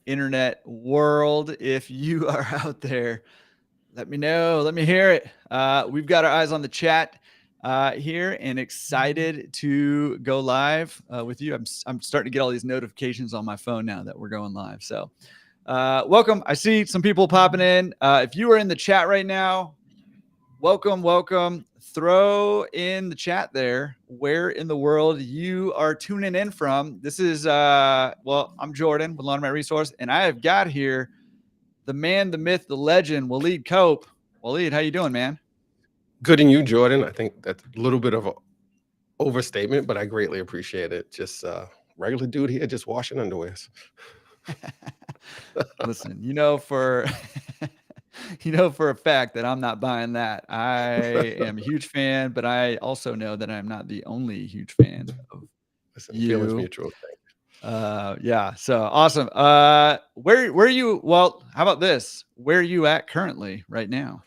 internet world. If you are out there, let me know. Let me hear it. We've got our eyes on the chat here and excited to go live with you. I'm starting to get all these notifications on my phone now that we're going live. So, welcome. I see some people popping in. If you are in the chat right now, welcome. Throw in the chat there where in the world you are tuning in from. This is I'm Jordan with Laundromat Resource, and I have got here the man, the myth, the legend, Waleed Cope. Waleed, how you doing, man? Good in you, Jordan. I think that's a little bit of an overstatement, but I greatly appreciate it. Just regular dude here, just washing underwears. Listen, for for a fact that I'm not buying that. I am a huge fan, but I also know that I'm not the only huge fan of Listen, feelings you. mutual. Yeah, so awesome. Where are you? Well, how about this? Where are you at currently right now?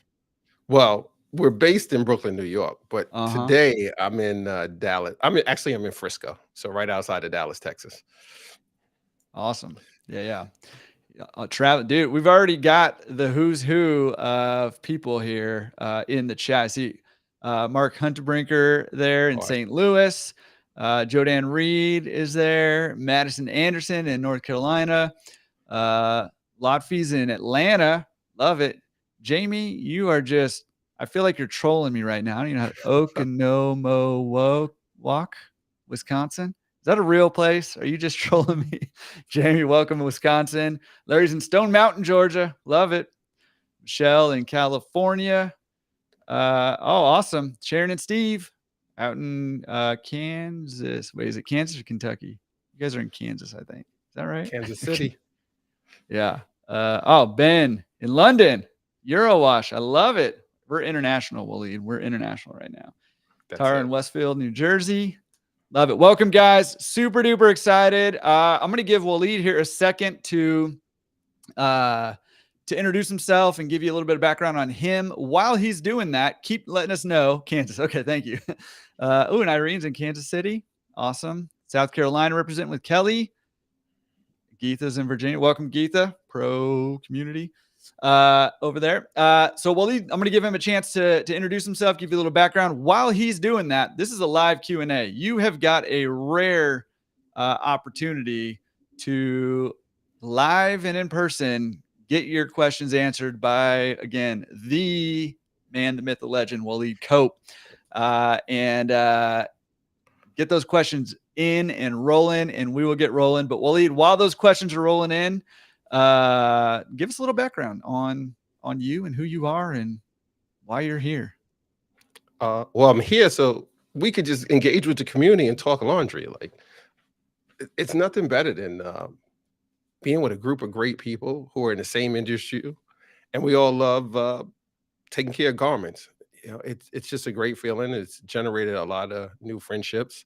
Well, we're based in Brooklyn, New York, but Uh-huh. today I'm in Dallas. I'm in Frisco, so right outside of Dallas, Texas. Awesome. Yeah. Travel, dude. We've already got the who's who of people here in the chat. I see Mark Hunterbrinker there in All right. St. Louis. Jodan Reed is there. Madison Anderson in North Carolina. Lotfie's in Atlanta. Love it. Jamie, you are just, I feel like you're trolling me right now. I don't even know Okonomowoc, Wisconsin. Is that a real place? Are you just trolling me? Jamie, welcome to Wisconsin. Larry's in Stone Mountain, Georgia. Love it. Michelle in California. Awesome. Sharon and Steve out in Kansas. Wait, is it Kansas or Kentucky? You guys are in Kansas, I think. Is that right? Kansas City. Yeah. Ben in London. Eurowash. I love it. We're international, Waleed. We're international right now. That's Tara in it. Westfield, New Jersey. Love it. Welcome, guys. Super duper excited. I'm going to give Waleed here a second to introduce himself and give you a little bit of background on him. While he's doing that, keep letting us know. Kansas. Okay, thank you. And Irene's in Kansas City. Awesome. South Carolina representing with Kelly. Geetha's in Virginia. Welcome, Geetha. Pro community over there. So Waleed, I'm going to give him a chance to introduce himself, give you a little background. While he's doing that, this is a live Q&A. You have got a rare opportunity to live and in person get your questions answered by, again, the man, the myth, the legend, Waleed Cope. And get those questions in and rolling, and we will get rolling. But Waleed, while those questions are rolling in, give us a little background on you and who you are and why you're here. Well, I'm here so we could just engage with the community and talk laundry. Like, it's nothing better than being with a group of great people who are in the same industry, and we all love taking care of garments. It's just a great feeling. It's generated a lot of new friendships,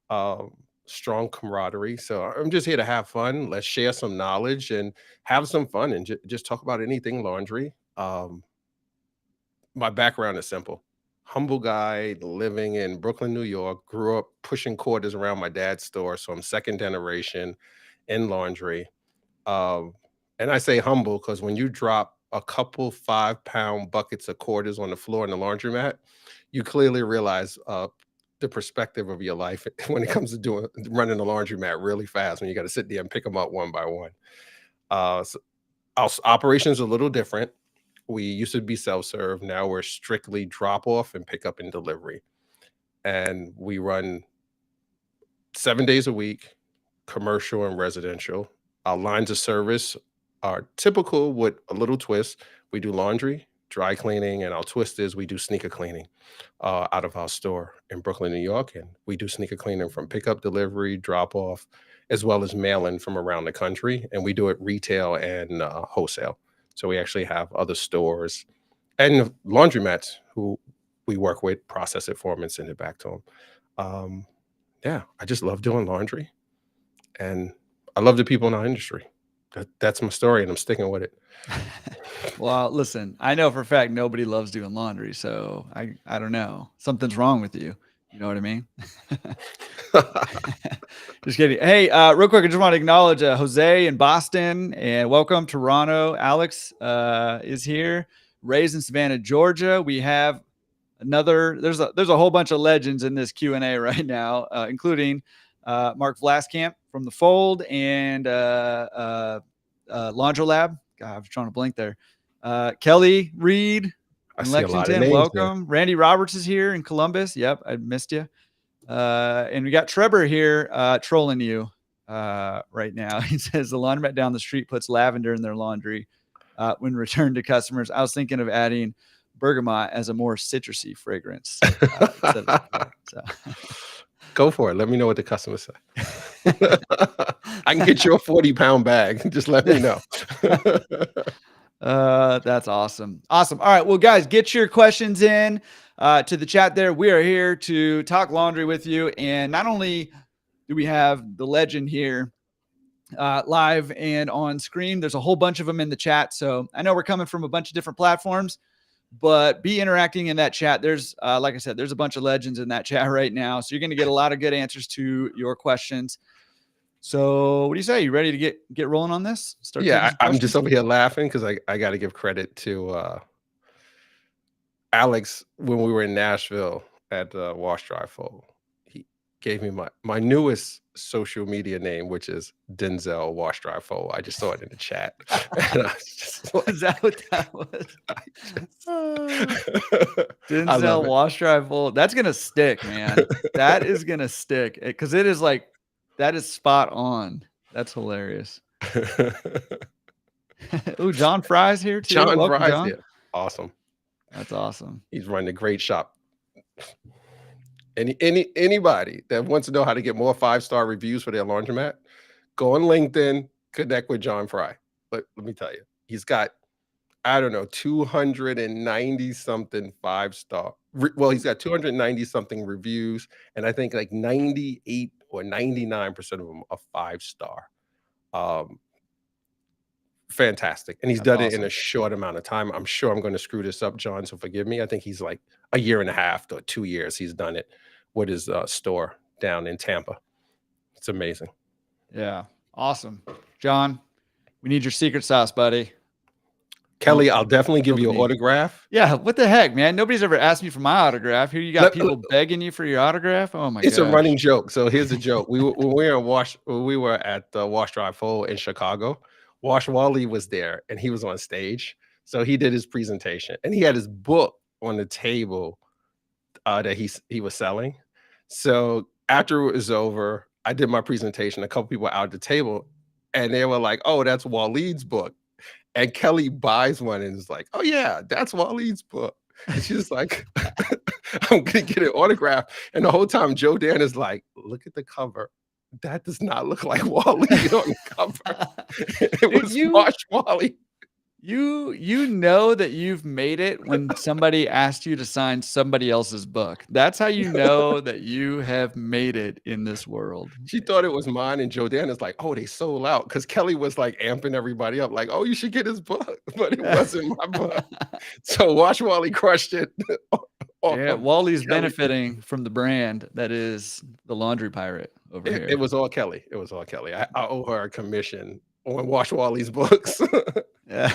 um, strong camaraderie. So I'm just here to have fun. Let's share some knowledge and have some fun and just talk about anything laundry. My background is simple. Humble guy living in Brooklyn, New York, grew up pushing quarters around my dad's store. So I'm second generation in laundry. Um, and I say humble because when you drop a couple 5-pound buckets of quarters on the floor in the laundromat, you clearly realize the perspective of your life when it comes to running a laundromat really fast when you got to sit there and pick them up one by one. So our operations are a little different. We used to be self-serve. Now we're strictly drop off and pick up and delivery. And we run 7 days a week, commercial and residential. Our lines of service are typical with a little twist. We do laundry, dry cleaning, and our twist is we do sneaker cleaning out of our store in Brooklyn, New York. And we do sneaker cleaning from pickup, delivery, drop off, as well as mail-in from around the country. And we do it retail and wholesale. So we actually have other stores and laundromats who we work with, process it for them and send it back to them. Yeah, I just love doing laundry, and I love the people in our industry. That's my story, and I'm sticking with it. Well, listen, I know for a fact nobody loves doing laundry, so I don't know. Something's wrong with you. You know what I mean? Just kidding. Hey, real quick, I just want to acknowledge Jose in Boston and welcome Toronto. Alex is here. Raised in Savannah, Georgia. We have another. There's a whole bunch of legends in this Q&A right now, including Mark Vlaskamp from the Fold and Laundro Lab. God, I was trying to blink there. Kelly Reed I in see a lot of Lexington. names there. Welcome. Randy Roberts is here in Columbus. Yep, I missed you. And we got Trevor here trolling you right now. He says the laundromat down the street puts lavender in their laundry when returned to customers. I was thinking of adding bergamot as a more citrusy fragrance instead of so. Go for it. Let me know what the customers say. I can get you a 40-pound bag. Just let me know. That's awesome. Awesome. All right. Well, guys, get your questions in to the chat there. We are here to talk laundry with you. And not only do we have the legend here live and on screen, there's a whole bunch of them in the chat. So I know we're coming from a bunch of different platforms, but be interacting in that chat. There's, like I said, there's a bunch of legends in that chat right now. So you're going to get a lot of good answers to your questions. So what do you say? You ready to get rolling on this? Start Yeah, I'm just over here laughing because I got to give credit to Alex when we were in Nashville at Wash Dry Fold. He gave me my newest social media name, which is Denzel Wash Dry Fold. I just saw it in the chat. And I was just like, is that what that was? Denzel Wash Dry Fold. That's gonna stick, man. That is gonna stick because it is like that is spot on. That's hilarious. Ooh, John Fry's here too. John Welcome, Fry's John. here. Awesome. That's awesome. He's running a great shop. Anybody that wants to know how to get more 5-star reviews for their laundromat, go on LinkedIn, connect with John Fry. But let me tell you, he's got, I don't know, 290 something 5-star. Well, he's got 290 something reviews, and I think like 98 or 99% of them are 5-star. Fantastic. And he's done it in a short amount of time. I'm sure I'm going to screw this up, John, so forgive me. I think he's like a year and a half or 2 years he's done it with his store down in Tampa. It's amazing. Yeah. Awesome. John, we need your secret sauce, buddy. Kelly, I'll definitely give you an autograph. Yeah, what the heck, man? Nobody's ever asked me for my autograph. Here you got people begging you for your autograph. Oh my god, it's a running joke. So here's a joke. When we were at the Wash Dry Fold in Chicago. Wash Waleed was there and he was on stage. So he did his presentation and he had his book on the table that he was selling. So after it was over, I did my presentation. A couple people out at the table and they were like, "Oh, that's Waleed's book." And Kelly buys one and is like, "Oh yeah, that's Waleed's book." And she's like, "I'm gonna get an autograph." And the whole time Joe Dan is like, "Look at the cover. That does not look like Waleed on the cover." It was Wash Waleed. You know that you've made it when somebody asked you to sign somebody else's book. That's how you know that you have made it in this world. She thought it was mine, and Joe Dan is like, "Oh, they sold out." Because Kelly was like amping everybody up, like, "Oh, you should get his book," but it wasn't my book. So Wash Waleed crushed it. Yeah, Wally's benefiting from the brand that is the Laundry Pirate over here. It was all Kelly. It was all Kelly. I owe her a commission on Wash Waleed's books. Yeah.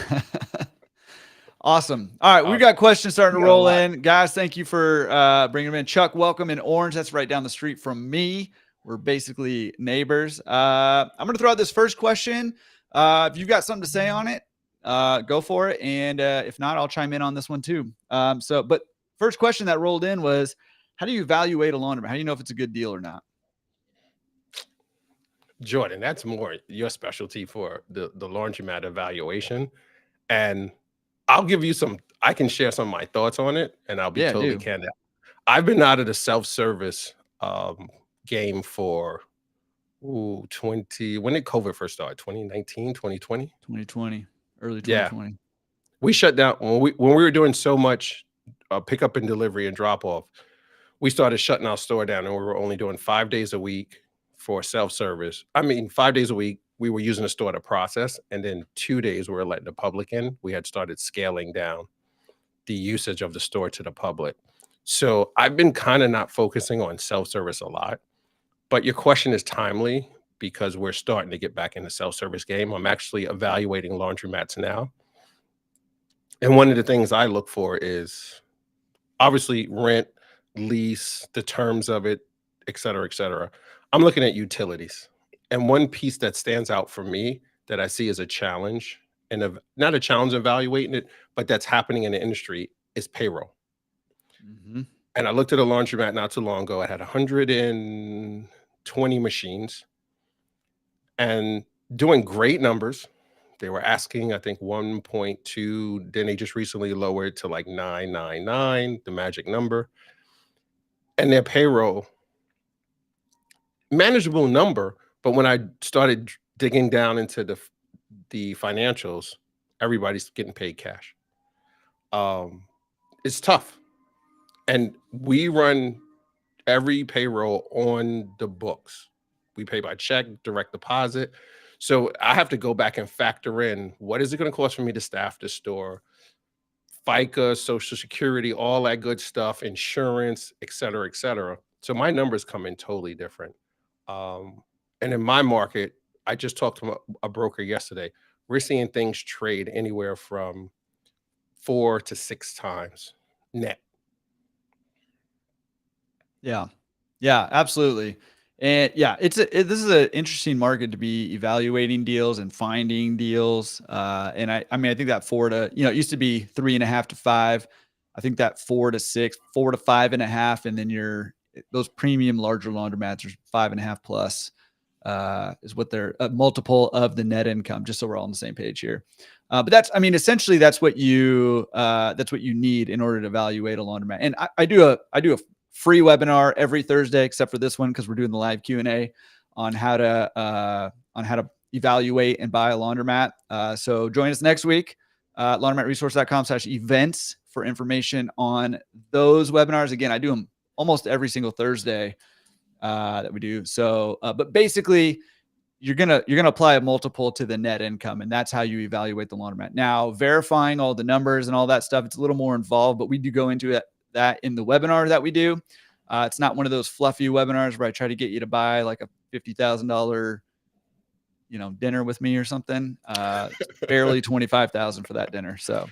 Awesome. All right, we got questions starting to roll in. Guys, thank you for bringing them in. Chuck, welcome in Orange. That's right down the street from me. We're basically neighbors. I'm going to throw out this first question. If you've got something to say on it, go for it. And if not, I'll chime in on this one too. But first question that rolled in was, how do you evaluate a laundromat? How do you know if it's a good deal or not? Jordan, that's more your specialty for the laundromat evaluation. And I'll give you I can share some of my thoughts on it, and I'll be totally candid. I've been out of the self-service game for 20, when did COVID first start? 2019, 2020? 2020, early 2020. Yeah. We shut down when we were doing so much pickup and delivery and drop off. We started shutting our store down, and we were only doing 5 days a week for self-service. I mean, 5 days a week, we were using the store to process, and then 2 days we were letting the public in. We had started scaling down the usage of the store to the public. So I've been kind of not focusing on self-service a lot, but your question is timely because we're starting to get back in the self-service game. I'm actually evaluating laundromats now. And one of the things I look for is obviously rent, lease, the terms of it, et cetera, et cetera. I'm looking at utilities. And one piece that stands out for me that I see as a challenge and not a challenge evaluating it, but that's happening in the industry is payroll. Mhm. And I looked at a laundromat not too long ago. I had 120 machines and doing great numbers. They were asking, I think 1.2. Then they just recently lowered to like 999, the magic number. And their payroll, manageable number. But when I started digging down into the financials, everybody's getting paid cash. Um, it's tough. And we run every payroll on the books. We pay by check, direct deposit. So I have to go back and factor in what is it going to cost for me to staff the store, FICA, Social Security, all that good stuff, insurance, et cetera, et cetera. So my numbers come in totally different. Um, and in my market, I just talked to a broker yesterday. We're seeing things trade anywhere from 4 to 6 times net. Yeah. Yeah, absolutely. And yeah, this is an interesting market to be evaluating deals and finding deals. And I mean, I think that it used to be 3.5 to 5. I think that 4 to 6, 4 to 5.5, and then those premium larger laundromats are 5.5 plus, is what they're a multiple of the net income, just so we're all on the same page here. But essentially that's what you need in order to evaluate a laundromat. And I do a free webinar every Thursday, except for this one, because we're doing the live Q&A on how to evaluate and buy a laundromat. So join us next week, laundromatresource.com/events for information on those webinars. Again, I do them almost every single Thursday that we do. So, but basically, you're gonna apply a multiple to the net income, and that's how you evaluate the laundromat. Now, verifying all the numbers and all that stuff, it's a little more involved, but we do go into that in the webinar that we do. It's not one of those fluffy webinars where I try to get you to buy like a $50,000 dinner with me or something. It's barely 25,000 for that dinner. So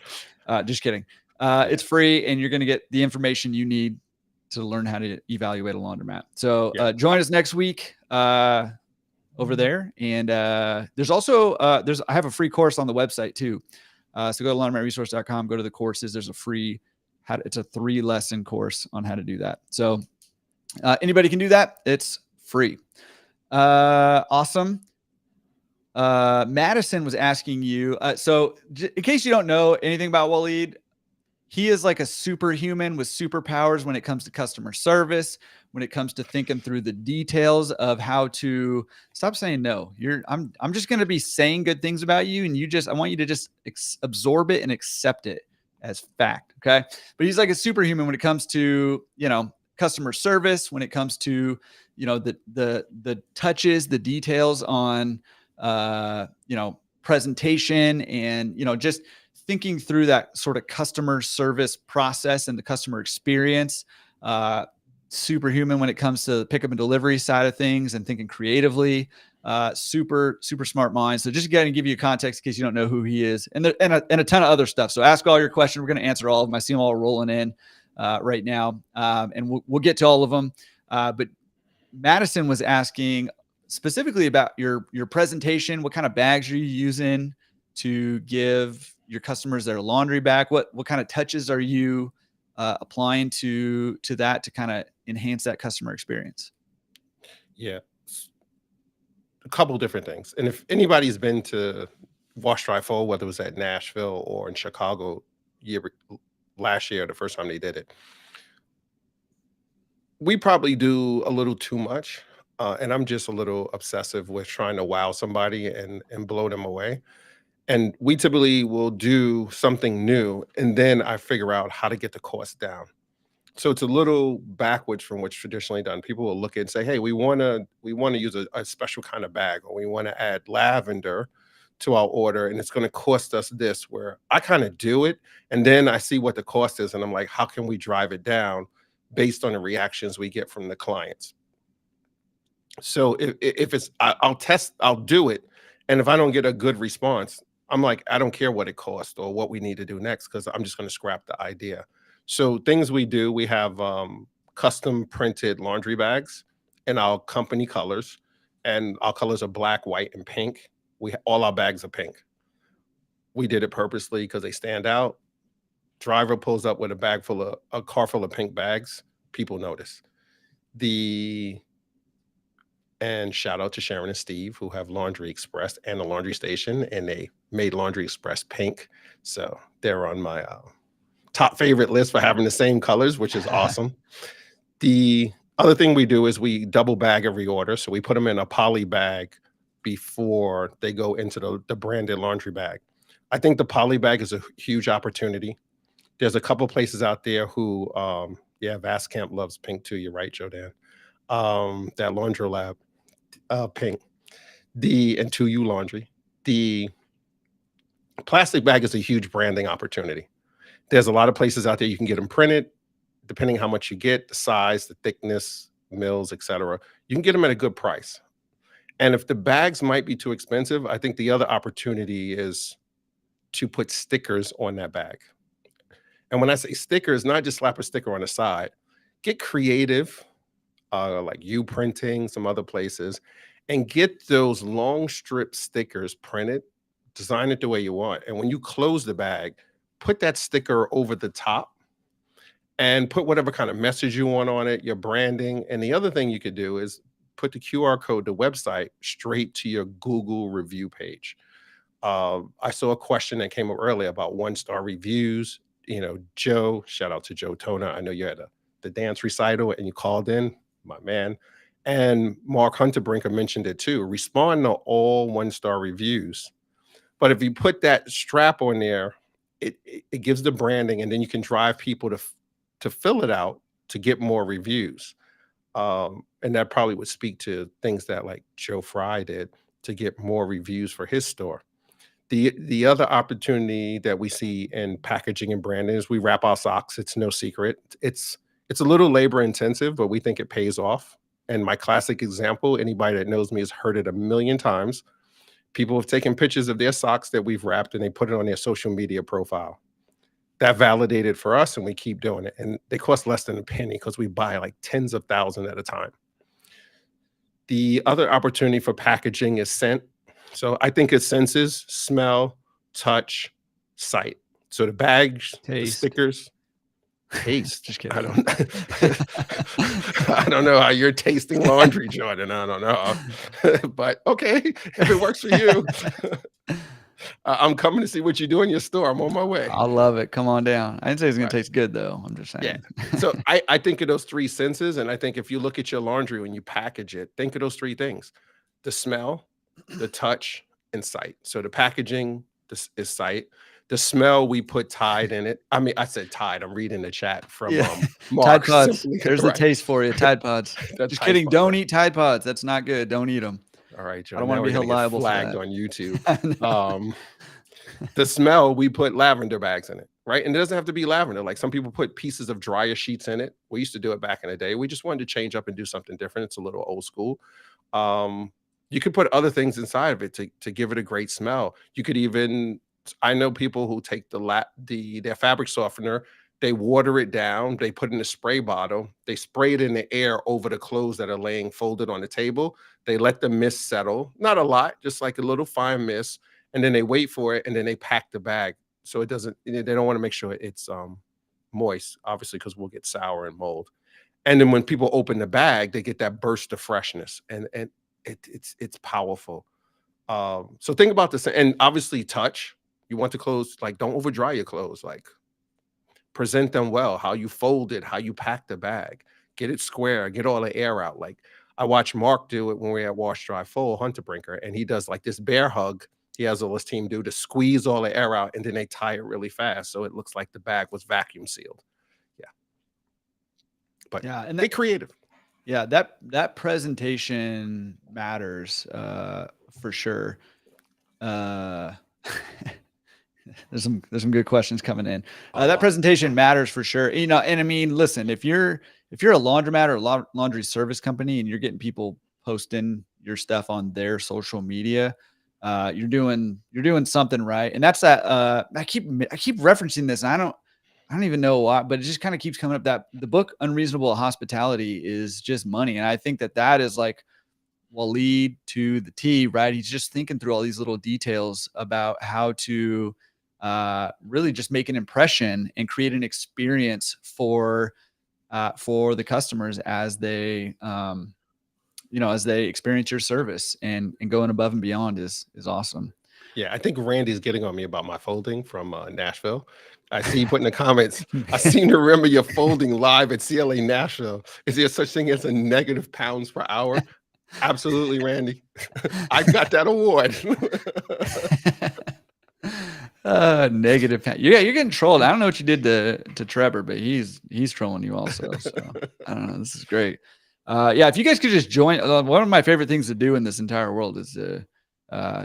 just kidding. It's free, and you're going to get the information you need to learn how to evaluate a laundromat. So join us next week over there. And there's also I have a free course on the website too. So go to laundromatresource.com, go to the courses. There's a free it's a 3-lesson course on how to do that. So anybody can do that. It's free. Awesome. Madison was asking you. So in case you don't know anything about Waleed, he is like a superhuman with superpowers when it comes to customer service, when it comes to thinking through the details of how to stop saying no. I'm just going to be saying good things about you, and I want you to just absorb it and accept it as fact. Okay. But he's like a superhuman when it comes to, customer service, when it comes to, the touches, the details on, presentation, and, just thinking through that sort of customer service process and the customer experience. Superhuman when it comes to the pickup and delivery side of things and thinking creatively. Super smart mind. So just to give you context in case you don't know who he is, and a ton of other stuff. So ask all your questions. We're going to answer all of them. I see them all rolling in right now, and we'll get to all of them. But Madison was asking specifically about your presentation. What kind of bags are you using to give your customers their laundry back? What kind of touches are you applying to that to kind of enhance that customer experience? Yeah. A couple different things. And if anybody's been to Wash Dry Fold, whether it was at Nashville or in Chicago last year, the first time they did it, we probably do a little too much. And I'm just a little obsessive with trying to wow somebody and blow them away. And we typically will do something new, and then I figure out how to get the cost down. So it's a little backwards from what's traditionally done. People will look and say, "Hey, we wanna use a special kind of bag, or we wanna add lavender to our order, and it's gonna cost us this." Where I kinda do it, and then I see what the cost is, and I'm like, "How can we drive it down?" based on the reactions we get from the clients. So if it's, I'll test, I'll do it. And if I don't get a good response, I'm like, I don't care what it costs or what we need to do next, because I'm just going to scrap the idea. So things we do, we have custom printed laundry bags in our company colors. And our colors are black, white, and pink. All our bags are pink. We did it purposely because they stand out. Driver pulls up with a car full of pink bags. People notice. And shout out to Sharon and Steve, who have Laundry Express and a laundry station, and they made Laundry Express pink. So they're on my top favorite list for having the same colors, which is awesome. The other thing we do is we double bag every order. So we put them in a poly bag before they go into the branded laundry bag. I think the poly bag is a huge opportunity. There's a couple places out there who, Vast loves pink too. You're right, Jodan. That Laundry Lab, pink. And 2U Laundry. The plastic bag is a huge branding opportunity. There's a lot of places out there you can get them printed, depending how much you get, the size, the thickness, mills, etc. You can get them at a good price. And if the bags might be too expensive, I think the other opportunity is to put stickers on that bag. And when I say stickers, not just slap a sticker on the side. Get creative, like you printing, some other places, and get those long strip stickers printed, design it the way you want. And when you close the bag, put that sticker over the top and put whatever kind of message you want on it, your branding. And the other thing you could do is put the QR code, the website, straight to your Google review page. I saw a question that came up earlier about 1-star reviews. Joe, shout out to Joe Tona. I know you had the dance recital and you called in, my man. And Mark Hunterbrinker mentioned it too. Respond to all 1-star reviews. But if you put that strap on there, it gives the branding, and then you can drive people to fill it out to get more reviews. And that probably would speak to things that like Joe Fry did to get more reviews for his store. The other opportunity that we see in packaging and branding is we wrap our socks. It's no secret. It's a little labor intensive, but we think it pays off. And my classic example, anybody that knows me has heard it a million times. People have taken pictures of their socks that we've wrapped and they put it on their social media profile. That validated for us, and we keep doing it. And they cost less than a penny because we buy like tens of thousands at a time. The other opportunity for packaging is scent. So I think it's senses: smell, touch, sight. So the bags, the Taste. stickers, taste. Just kidding. I don't know how you're tasting laundry, Jordan. I don't know. But okay, if it works for you. I'm coming to see what you do in your store. I'm on my way. I love it. Come on down. I didn't say it's going to taste good, though. I'm just saying. Yeah. So I think of those three senses. And I think if you look at your laundry when you package it, think of those three things: the smell, the touch, and sight. So the packaging is sight. The smell, we put Tide in it. I mean, I said Tide. I'm reading the chat from Mark. Tide Pods. There's the taste for you. Tide Pods. Just kidding. Pods. Don't eat Tide Pods. That's not good. Don't eat them. All right, Joe. I don't want to be held liable flagged on YouTube. The smell, we put lavender bags in it, right? And it doesn't have to be lavender. Like some people put pieces of dryer sheets in it. We used to do it back in the day. We just wanted to change up and do something different. It's a little old school. You could put other things inside of it to give it a great smell. You could even, I know people who take their fabric softener, they water it down, they put it in a spray bottle, they spray it in the air over the clothes that are laying folded on the table. They let the mist settle, not a lot, just like a little fine mist, and then they wait for it, and then they pack the bag so it doesn't. They don't want to make sure it's moist, obviously, because we'll get sour and mold. And then when people open the bag, they get that burst of freshness, and it's powerful. So think about this, and obviously touch. You want the clothes, like, don't over dry your clothes, like present them well, how you fold it, how you pack the bag, get it square, get all the air out. Like I watched Mark do it when we were at Wash Dry Fold, Hunterbrinker, and he does like this bear hug. He has all his team do to squeeze all the air out, and then they tie it really fast so it looks like the bag was vacuum sealed. Yeah. But yeah, and they creative. Yeah, that presentation matters for sure. There's some good questions coming in. A That lot. presentation matters for sure. And I mean, listen, if you're a laundromat or a laundry service company and you're getting people posting your stuff on their social media, you're doing something right. And that's that. I keep referencing this. And I don't even know why, but it just kind of keeps coming up that the book Unreasonable Hospitality is just money. And I think that is like Waleed to the T, right? He's just thinking through all these little details about how to really just make an impression and create an experience for the customers as they experience your service, and going above and beyond is awesome. Yeah, I think Randy's getting on me about my folding from Nashville. I see you put in the comments. I seem to remember you're folding live at CLA Nashville. Is there such thing as a negative pounds per hour? Absolutely, Randy. I got that award. Negative. Yeah, you're getting trolled. I don't know what you did to Trevor, but he's trolling you also. So I don't know. This is great. Yeah, if you guys could just join, one of my favorite things to do in this entire world is to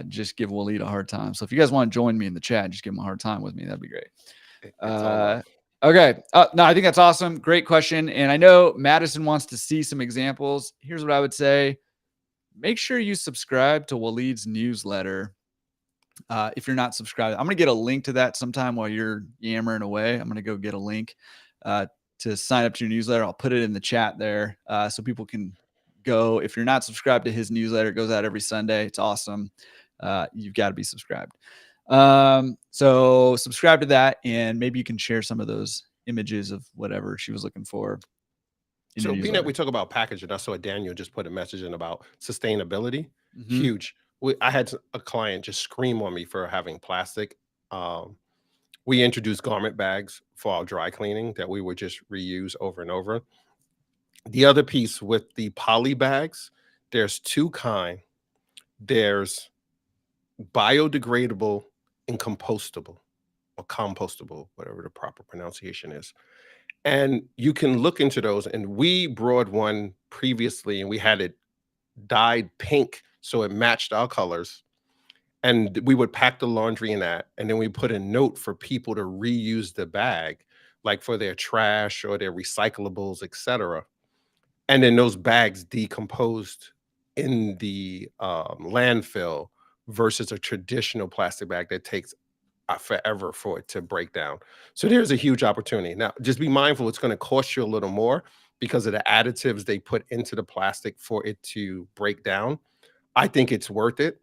just give Waleed a hard time. So if you guys want to join me in the chat, just give him a hard time with me. That'd be great. It's all Uh, love. okay. No, I think that's awesome. Great question. And I know Madison wants to see some examples. Here's what I would say: make sure you subscribe to Waleed's newsletter. If you're not subscribed, I'm going to get a link to that sometime while you're yammering away. I'm going to go get a link to sign up to your newsletter. I'll put it in the chat there so people can go. If you're not subscribed to his newsletter, it goes out every Sunday. It's awesome. You've got to be subscribed. So subscribe to that, and maybe you can share some of those images of whatever she was looking for in your So being that newsletter. we talk about packaging, I saw Daniel just put a message in about sustainability. Mhm. Huge. I had a client just scream on me for having plastic. Um, we introduced garment bags for our dry cleaning that we would just reuse over and over. The other piece with the poly bags, there's two kind. There's biodegradable and compostable, or compostable, whatever the proper pronunciation is. And you can look into those. And we brought one previously and we had it dyed pink so it matched our colors. And we would pack the laundry in that. And then we put a note for people to reuse the bag, like for their trash or their recyclables, etc. And then those bags decomposed in the landfill versus a traditional plastic bag that takes forever for it to break down. So there's a huge opportunity. Now, just be mindful, it's going to cost you a little more because of the additives they put into the plastic for it to break down. I think it's worth it,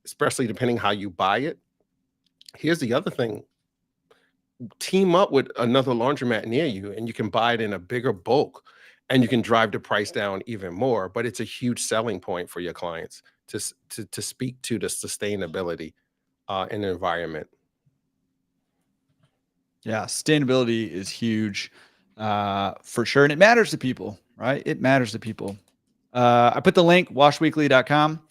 especially depending how you buy it. Here's the other thing: team up with another laundromat near you and you can buy it in a bigger bulk and you can drive the price down even more. But it's a huge selling point for your clients to speak to the sustainability in the environment. Yeah, sustainability is huge for sure. And it matters to people, right? It matters to people. I put the link, washweekly.com,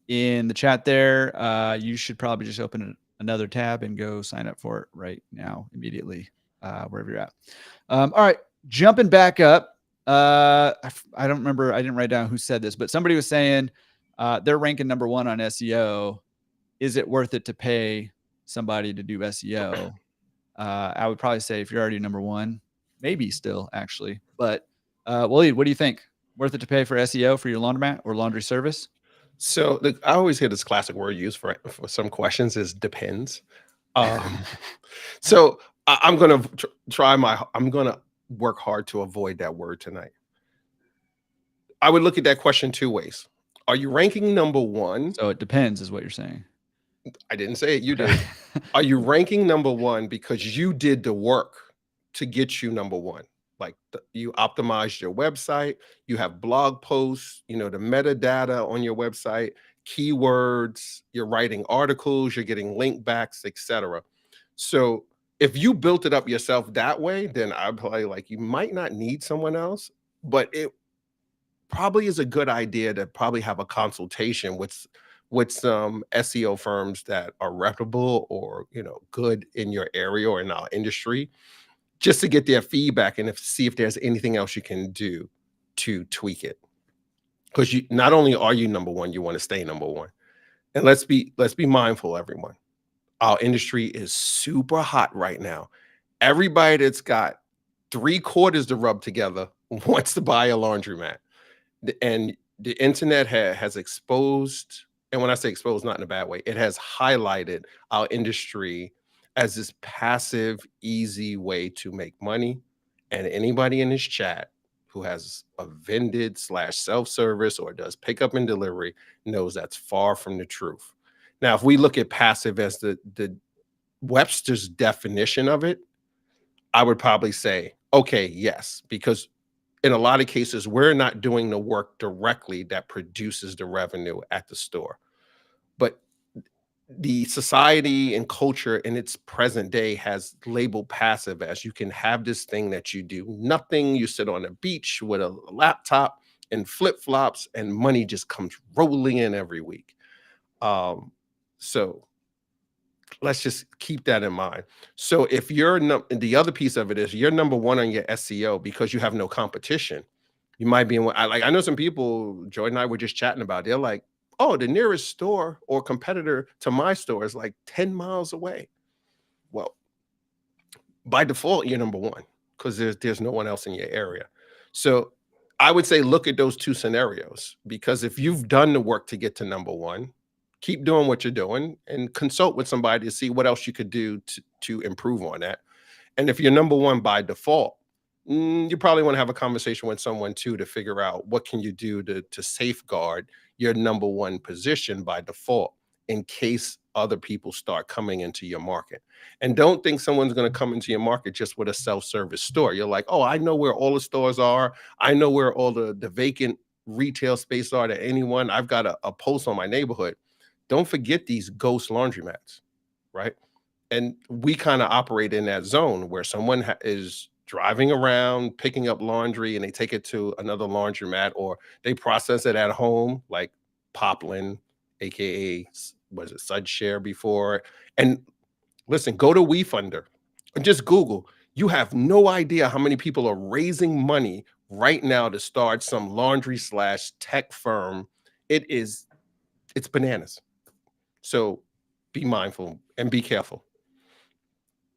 in the chat there. You should probably just open another tab and go sign up for it right now, immediately, wherever you're at. All right, jumping back up. I don't remember. I didn't write down who said this, but somebody was saying they're ranking number one on SEO. Is it worth it to pay somebody to do SEO? I would probably say if you're already number one, maybe still actually. But Waleed, what do you think? Worth it to pay for SEO for your laundromat or laundry service? So I always hear this classic word used for some questions is depends. Um, so I'm gonna I'm gonna work hard to avoid that word tonight. I would look at that question two ways. Are you ranking number one? So it depends, is what you're saying. I didn't say it, you Okay. did. Are you ranking number one because you did the work to get you number one? Like you optimized your website, you have blog posts, the metadata on your website, keywords, you're writing articles, you're getting link backs, etc. So if you built it up yourself that way, then I'd probably like you might not need someone else, but it probably is a good idea to probably have a consultation with some SEO firms that are reputable or good in your area or in our industry, just to get their feedback and see if there's anything else you can do to tweak it. Because you not only are you number one, you want to stay number one. And let's be mindful, everyone. Our industry is super hot right now. Everybody that's got 3 quarters to rub together wants to buy a laundromat. And the internet has exposed, and when I say exposed, not in a bad way, it has highlighted our industry as this passive, easy way to make money. And anybody in this chat who has a vended slash self-service or does pickup and delivery knows that's far from the truth. Now, if we look at passive as the Webster's definition of it, I would probably say, okay, yes, because in a lot of cases, we're not doing the work directly that produces the revenue at the store. But the society and culture in its present day has labeled passive as you can have this thing that you do nothing. You sit on a beach with a laptop and flip flops, and money just comes rolling in every week. Um, so let's just keep that in mind. So if you're the other piece of it is you're number one on your SEO because you have no competition. You might be in one. I know some people, Jordan and I were just chatting about. They're like, "Oh, the nearest store or competitor to my store is like 10 miles away." Well, by default, you're number one because there's no one else in your area. So I would say look at those two scenarios because if you've done the work to get to number one, keep doing what you're doing and consult with somebody to see what else you could do to improve on that. And if you're number one by default, you probably want to have a conversation with someone too to figure out what can you do to safeguard your number one position by default in case other people start coming into your market. And don't think someone's going to come into your market just with a self-service store. You're like, oh, I know where all the stores are. I know where all the vacant retail space are to anyone. I've got a post on my neighborhood. Don't forget these ghost laundromats, right? And we kind of operate in that zone where someone is driving around picking up laundry and they take it to another laundromat or they process it at home like Poplin, aka was it Sudshare before. And listen, go to WeFunder and just Google. You have no idea how many people are raising money right now to start some laundry slash tech firm. It's bananas. So be mindful and be careful.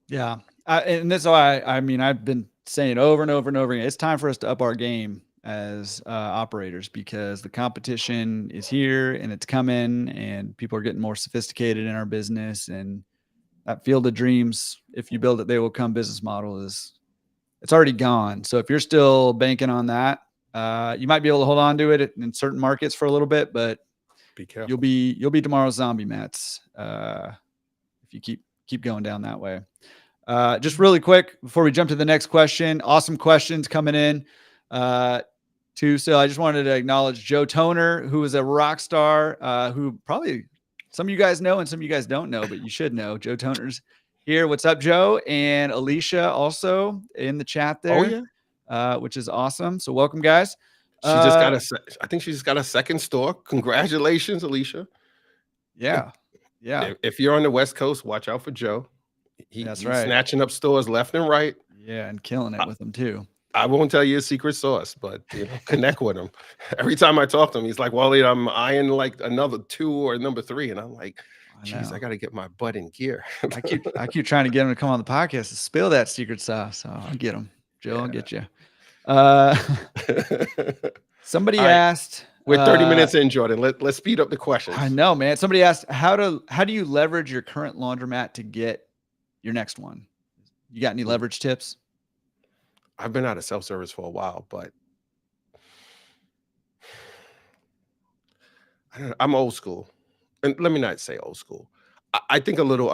Yeah. And that's why I mean, I've been saying over and over and over again, it's time for us to up our game as operators because the competition is here and it's coming and people are getting more sophisticated in our business. And that field of dreams, if you build it, they will come business model it's already gone. So if you're still banking on that, you might be able to hold on to it in certain markets for a little bit, but Be careful. you'll be tomorrow's zombie mats if you keep going down that way. Just really quick before we jump to the next question, awesome questions coming in too. So I just wanted to acknowledge Joe Toner, who is a rock star, who probably some of you guys know and some of you guys don't know, but you should know. Joe Toner's here. What's up, Joe? And Alicia also in the chat Oh there, yeah. which is awesome. So welcome, guys. She just got I think she just got a second store. Congratulations, Alicia. Yeah. Yeah. If you're on the West Coast, watch out for Joe. That's He's right. snatching up stores left and right. Yeah. And killing it with them too. I won't tell you a secret sauce, but connect with him. Every time I talk to him, he's like, "Waleed, I'm eyeing like another 2 or number 3," and I'm like, "Geez, I got to get my butt in gear." I keep trying to get him to come on the podcast to spill that secret sauce. So I'll get him, Joe. Yeah. I'll get you. Somebody asked. We're 30 minutes in, Jordan. Let's speed up the questions. I know, man. Somebody asked, how do you leverage your current laundromat to get your next one? You got any leverage tips? I've been out of self-service for a while, but I'm old school. And let me not say old school. I think a little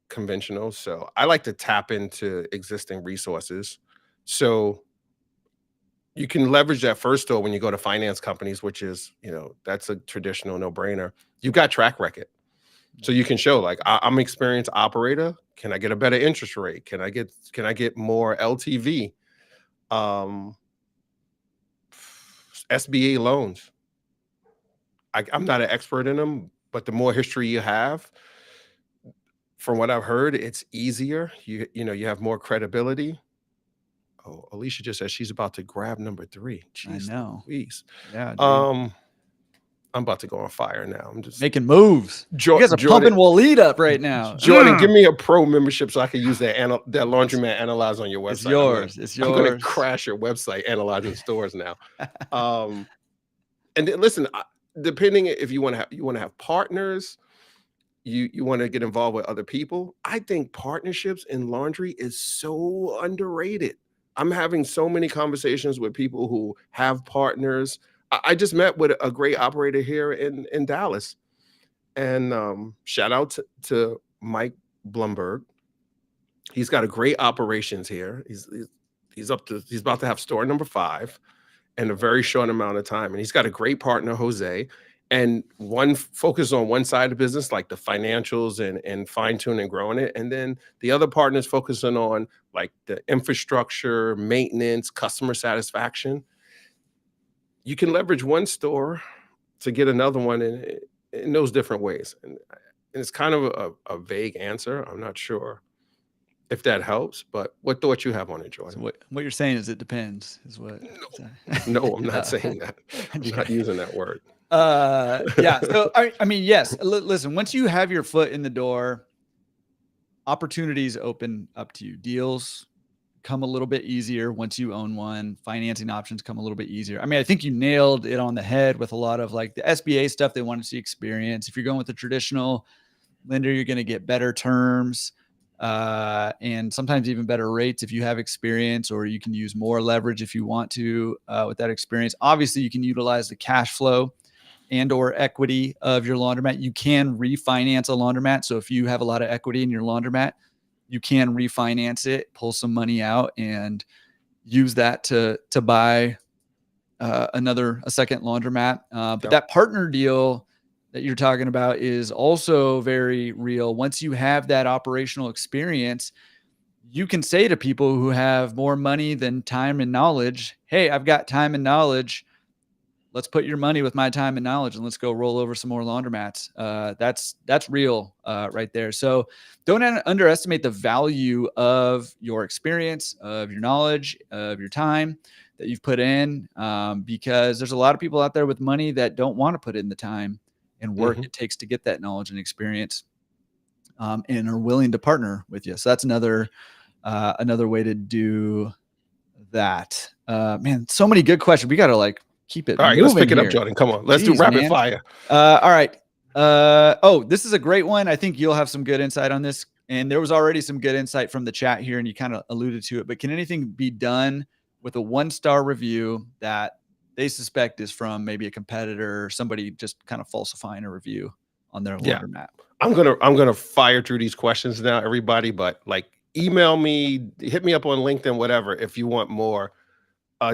conventional. So I like to tap into existing resources. So you can leverage that first store when you go to finance companies, which is, that's a traditional no-brainer. You've got track record. So you can show like I'm an experienced operator. Can I get a better interest rate? Can I get more LTV? SBA loans. I'm not an expert in them, but the more history you have, from what I've heard, it's easier. You have more credibility. Oh, Alicia just said she's about to grab number 3. Jeez, I know. Louise. Yeah. Dude. I'm about to go on fire now. I'm just Making moves. You guys are pumping Jordan. Waleed up right now. Jordan, give me a pro membership so I can use that laundromat analyzer on your It's website. yours. It's I'm gonna yours. crash your website analyzing stores now. Um, and then listen, depending if you want to have partners, you want to get involved with other people. I think partnerships in laundry is so underrated. I'm having so many conversations with people who have partners. I just met with a great operator here in Dallas, and shout out to Mike Blumberg. He's got a great operations here. He's about to have store number 5 in a very short amount of time, and he's got a great partner, Jose, and one focus on one side of the business, like the financials and fine tuning and growing it, and then the other partners focusing on like the infrastructure, maintenance, customer satisfaction. You can leverage one store to get another one in those different ways, and it's kind of a vague answer. I'm not sure if that helps, but what thoughts you have on it, So Jordan? what you're saying is it depends, is what. No, I'm not No. saying that. I'm not using that word. Yeah. So I mean, yes. Listen, once you have your foot in the door, opportunities open up to you. Deals come a little bit easier once you own one. Financing options come a little bit easier. I mean, I think you nailed it on the head with a lot of like the SBA stuff. They want to see experience. If you're going with the traditional lender, you're going to get better terms, and sometimes even better rates if you have experience, or you can use more leverage if you want to with that experience. Obviously, you can utilize the cash flow and or equity of your laundromat. You can refinance a laundromat. So if you have a lot of equity in your laundromat, you can refinance it, pull some money out, and use that to buy a second laundromat. But Yep. that partner deal that you're talking about is also very real. Once you have that operational experience, you can say to people who have more money than time and knowledge, hey, I've got time and knowledge. Let's put your money with my time and knowledge, and let's go roll over some more laundromats. That's real right there. So don't underestimate the value of your experience, of your knowledge, of your time that you've put in, because there's a lot of people out there with money that don't want to put in the time and work it takes to get that knowledge and experience, and are willing to partner with you. So that's another way to do that. Man, so many good questions. We got to like keep it All right, let's moving pick it up, here. Jordan. Come on, let's do Jeez, rapid man. fire. All right. Oh, this is a great one. I think you'll have some good insight on this. And there was already some good insight from the chat here, and you kind of alluded to it. But can anything be done with a 1-star review that they suspect is from maybe a competitor or somebody just kind of falsifying a review on their Yeah. laundromat? I'm gonna fire through these questions now, everybody. But like, email me, hit me up on LinkedIn, whatever, if you want more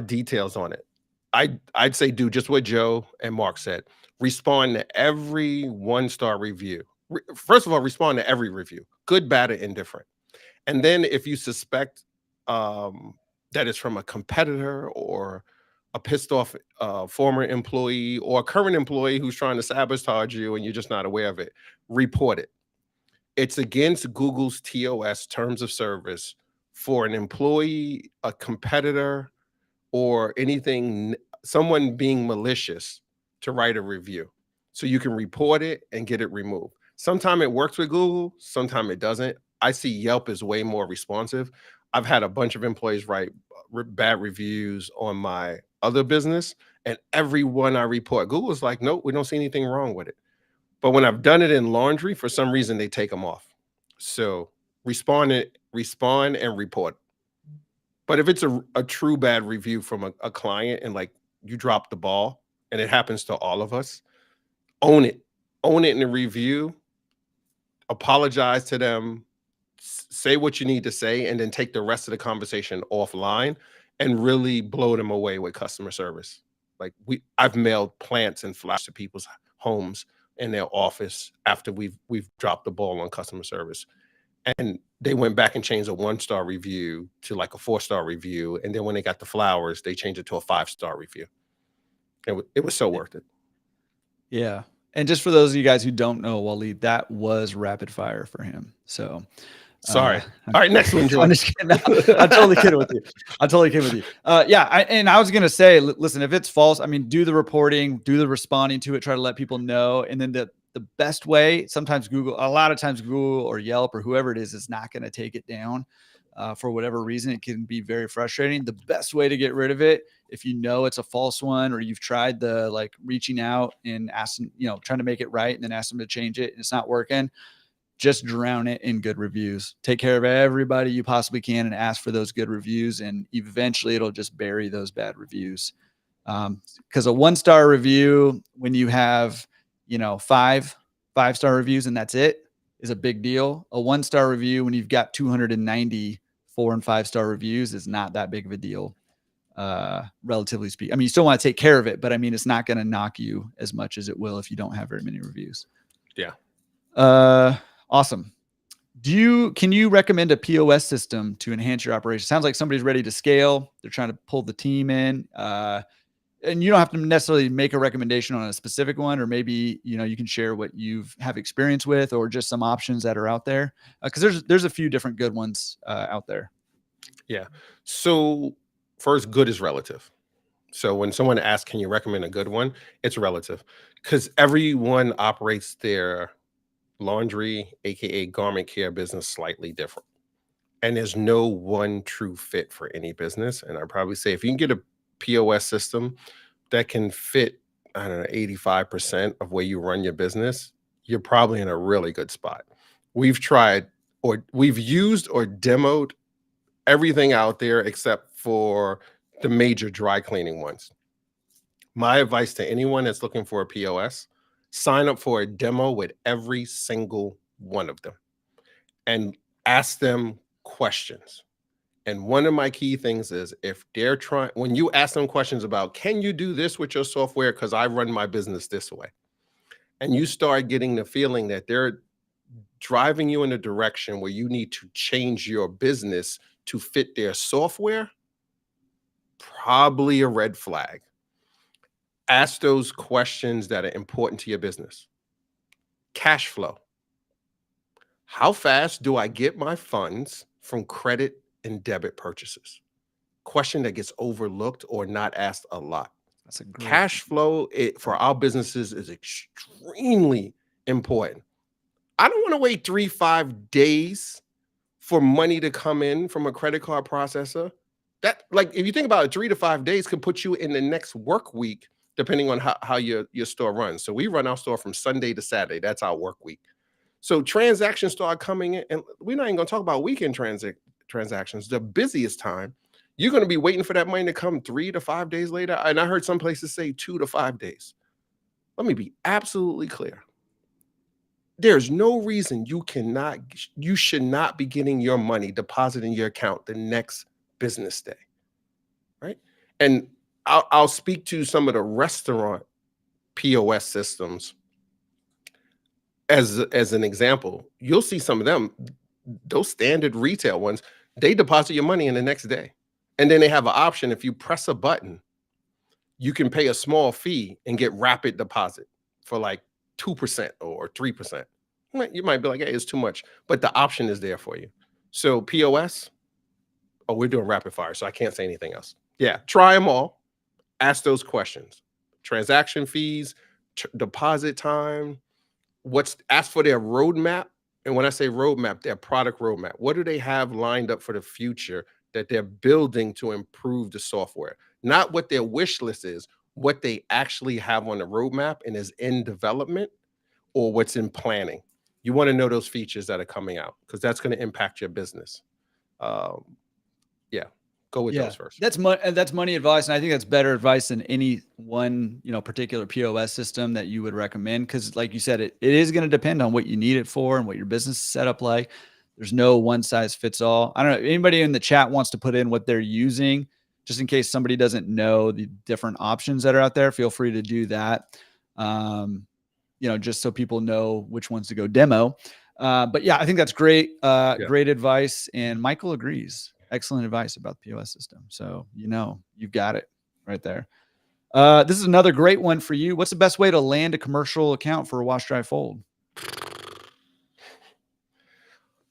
details on it. I'd say do just what Joe and Mark said. Respond to every 1-star review. First of all, respond to every review, good, bad, or indifferent. And then if you suspect that it's from a competitor or a pissed off former employee or a current employee who's trying to sabotage you and you're just not aware of it, report it. It's against Google's TOS, terms of service, for an employee, a competitor, or anything, someone being malicious, to write a review. So you can report it and get it removed. Sometimes it works with Google, sometimes it doesn't. I see Yelp is way more responsive. I've had a bunch of employees write bad reviews on my other business, and every one I report, Google's like, nope, we don't see anything wrong with it. But when I've done it in laundry, for some reason they take them off. So respond and report. But if it's a true bad review from a client and like you dropped the ball, and it happens to all of us, own it. Own it in the review, apologize to them, say what you need to say, and then take the rest of the conversation offline and really blow them away with customer service. Like, I've mailed plants and flowers to people's homes in their office after we've dropped the ball on customer service. And they went back and changed a 1-star review to like a 4-star review. And then when they got the flowers, they changed it to a 5-star review. It was so worth it. Yeah. And just for those of you guys who don't know Waleed, that was rapid fire for him. So Sorry. All right, next one, I'm George. just kidding. No, I'm totally kidding with you. I'm totally kidding with you. Yeah, and I was gonna say, listen, if it's false, I mean, do the reporting, do the responding to it, try to let people know, and then the best way, sometimes Google, a lot of times Google or Yelp or whoever it is not going to take it down for whatever reason. It can be very frustrating. The best way to get rid of it, if you know it's a false one or you've tried the like reaching out and asking, trying to make it right and then ask them to change it and it's not working, just drown it in good reviews. Take care of everybody you possibly can and ask for those good reviews. And eventually it'll just bury those bad reviews. Because a 1-star review, when you have, five-star reviews and that's it, is a big deal. A 1-star review, when you've got 290 4- and 5-star reviews, is not that big of a deal. Relatively speaking. I mean, you still want to take care of it, but I mean, it's not going to knock you as much as it will if you don't have very many reviews. Yeah. Awesome. Can you recommend a POS system to enhance your operation? Sounds like somebody's ready to scale. They're trying to pull the team in. And you don't have to necessarily make a recommendation on a specific one, or maybe, you can share what have experience with, or just some options that are out there. Cause there's a few different good ones out there. Yeah. So first, good is relative. So when someone asks, can you recommend a good one? It's relative because everyone operates their laundry, AKA garment care business slightly different. And there's no one true fit for any business. And I'd probably say if you can get a POS system that can fit, I don't know, 85% of where you run your business, you're probably in a really good spot. We've tried or we've used or demoed everything out there except for the major dry cleaning ones. My advice to anyone that's looking for a POS, sign up for a demo with every single one of them and ask them questions. And one of my key things is if they're trying, when you ask them questions about, can you do this with your software? Because I run my business this way. And you start getting the feeling that they're driving you in a direction where you need to change your business to fit their software, probably a red flag. Ask those questions that are important to your business. Cash flow. How fast do I get my funds from credit and debit purchases? Question that gets overlooked or not asked a lot. That's a great Cash flow for our businesses is extremely important. I don't want to wait 3-5 days for money to come in from a credit card processor. That, like, if you think about it, 3 to 5 days could put you in the next work week, depending on how your store runs. So we run our store from Sunday to Saturday. That's our work week. So transactions start coming in, and we're not even going to talk about weekend transactions. The busiest time, you're going to be waiting for that money to come 3 to 5 days later. And I heard some places say 2 to 5 days. Let me be absolutely clear. There's no reason you should not be getting your money deposited in your account the next business day, right? And I'll speak to some of the restaurant POS systems as an example. You'll see some of them, those standard retail ones, they deposit your money in the next day. And then they have an option. If you press a button, you can pay a small fee and get rapid deposit for like 2% or 3%. You might be like, hey, it's too much, but the option is there for you. So POS, oh, we're doing rapid fire, so I can't say anything else. Yeah, try them all. Ask those questions. Transaction fees, deposit time, ask for their roadmap. And when I say roadmap, their product roadmap. What do they have lined up for the future that they're building to improve the software? Not what their wish list is, what they actually have on the roadmap and is in development or what's in planning. You want to know those features that are coming out because that's going to impact your business. Yeah, go with those first. That's money advice, and I think that's better advice than any one particular POS system that you would recommend. Because, like you said, it is going to depend on what you need it for and what your business is set up like. There's no one size fits all. I don't know. Anybody in the chat wants to put in what they're using, just in case somebody doesn't know the different options that are out there. Feel free to do that. Just so people know which ones to go demo. But yeah, I think that's great. Great advice. And Michael agrees. Excellent advice about the POS system. So, you've got it right there. This is another great one for you. What's the best way to land a commercial account for a wash, dry, fold?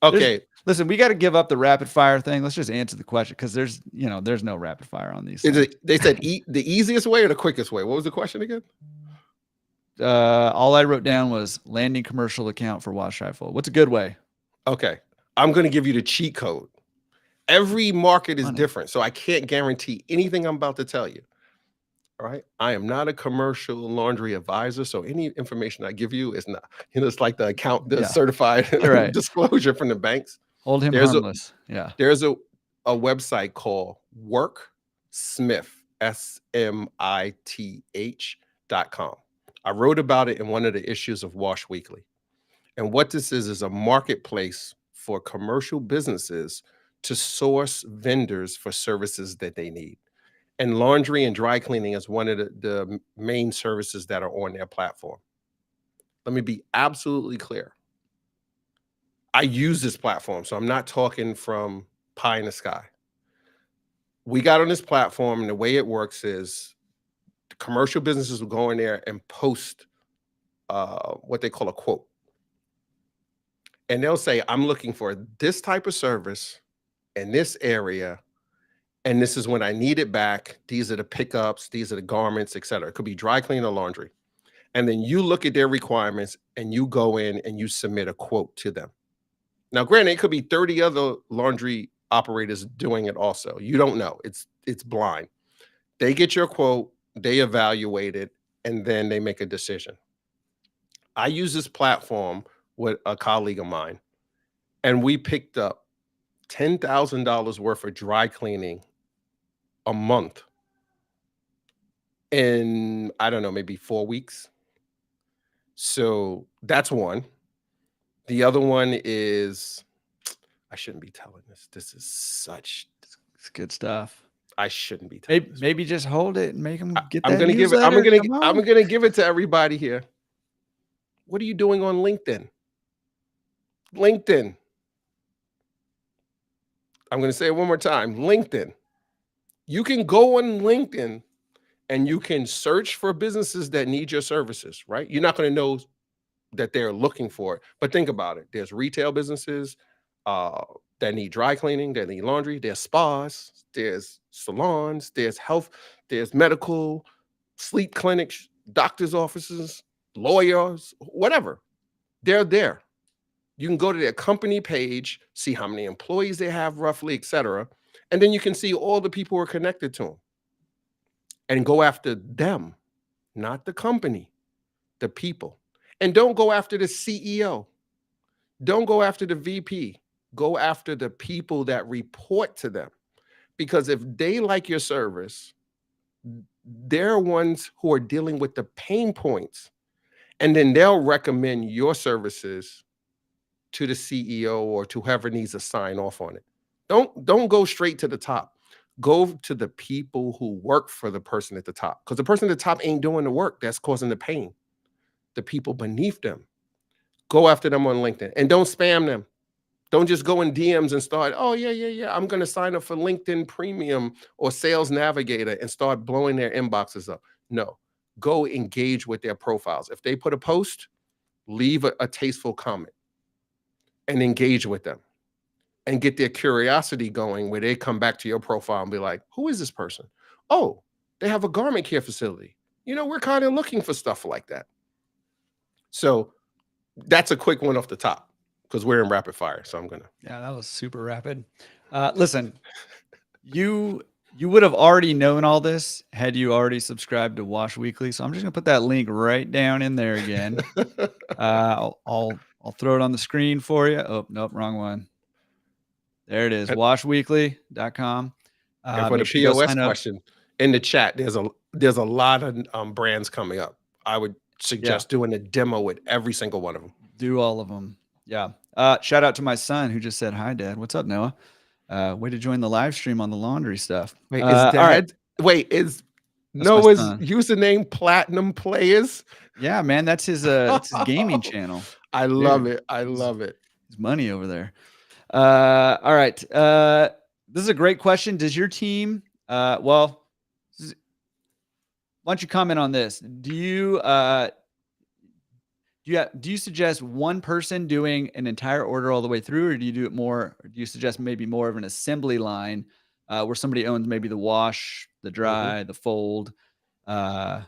Okay. Listen, we got to give up the rapid fire thing. Let's just answer the question because there's no rapid fire on these Is things. it? They said the easiest way or the quickest way. What was the question again? All I wrote down was landing commercial account for Wash Rifle. What's a good way? Okay, I'm going to give you the cheat code. Every market is Funny. different, so I can't guarantee anything I'm about to tell you. All right, I am not a commercial laundry advisor, so any information I give you is not. It's like the Yeah. certified You're right. disclosure from the banks. Hold him There's a harmless. Yeah. there's a website called WorkSmith SMITH.com. I wrote about it in one of the issues of Wash Weekly. And what this is a marketplace for commercial businesses to source vendors for services that they need. And laundry and dry cleaning is one of the main services that are on their platform. Let me be absolutely clear. I use this platform, so I'm not talking from pie in the sky. We got on this platform, and the way it works is the commercial businesses will go in there and post what they call a quote. And they'll say, I'm looking for this type of service in this area, and this is when I need it back. These are the pickups, these are the garments, et cetera. It could be dry clean or laundry. And then you look at their requirements and you go in and you submit a quote to them. Now, granted, it could be 30 other laundry operators doing it also. You don't know. It's blind. They get your quote, they evaluate it, and then they make a decision. I use this platform with a colleague of mine, and we picked up $10,000 worth of dry cleaning a month in, I don't know, maybe 4 weeks. So that's one. The other one is, I shouldn't be telling this. This is such, It's good stuff. I shouldn't be telling this. Maybe just hold it and make them get I'm that gonna give it. newsletter. I'm gonna give it to everybody here. What are you doing on LinkedIn? LinkedIn. I'm gonna say it one more time. LinkedIn. You can go on LinkedIn and you can search for businesses that need your services, right? You're not gonna know that they're looking for it, but think about it. There's retail businesses that need dry cleaning, that need laundry. There's spas, there's salons, there's health, there's medical, sleep clinics, doctors' offices, lawyers, whatever. They're there. You can go to their company page, see how many employees they have roughly, et cetera. And then you can see all the people who are connected to them and go after them, not the company, the people. And don't go after the CEO. Don't go after the VP. Go after the people that report to them. Because if they like your service, they're ones who are dealing with the pain points. And then they'll recommend your services to the CEO or to whoever needs to sign off on it. Don't go straight to the top. Go to the people who work for the person at the top. Because the person at the top ain't doing the work that's causing the pain. The people beneath them. Go after them on LinkedIn and don't spam them. Don't just go in DMs and start, oh, yeah. I'm going to sign up for LinkedIn Premium or Sales Navigator and start blowing their inboxes up. No, go engage with their profiles. If they put a post, leave a tasteful comment and engage with them and get their curiosity going where they come back to your profile and be like, who is this person? Oh, they have a garment care facility. We're kind of looking for stuff like that. So that's a quick one off the top because we're in rapid fire. So I'm going to. Yeah, that was super rapid. Listen, you would have already known all this had you already subscribed to Wash Weekly. So I'm just going to put that link right down in there again. I'll throw it on the screen for you. Oh, nope, wrong one. There it is, washweekly.com. And for the POS question in the chat, there's a lot of brands coming up. I would suggest doing a demo with every single one of them. Do all of them. Yeah. Shout out to my son who just said, hi, Dad. What's up, Noah? Way to join the live stream on the laundry stuff. Wait, is Dad? All right. Wait, is Noah's username Platinum Players? Yeah, man. That's his gaming channel. I love it. I love it. There's money over there. All right. This is a great question. Does your team, why don't you comment on this? Do do you suggest one person doing an entire order all the way through, or do you do it more? Or do you suggest maybe more of an assembly line where somebody owns maybe the wash, the Mhm. dry, the fold? Uh,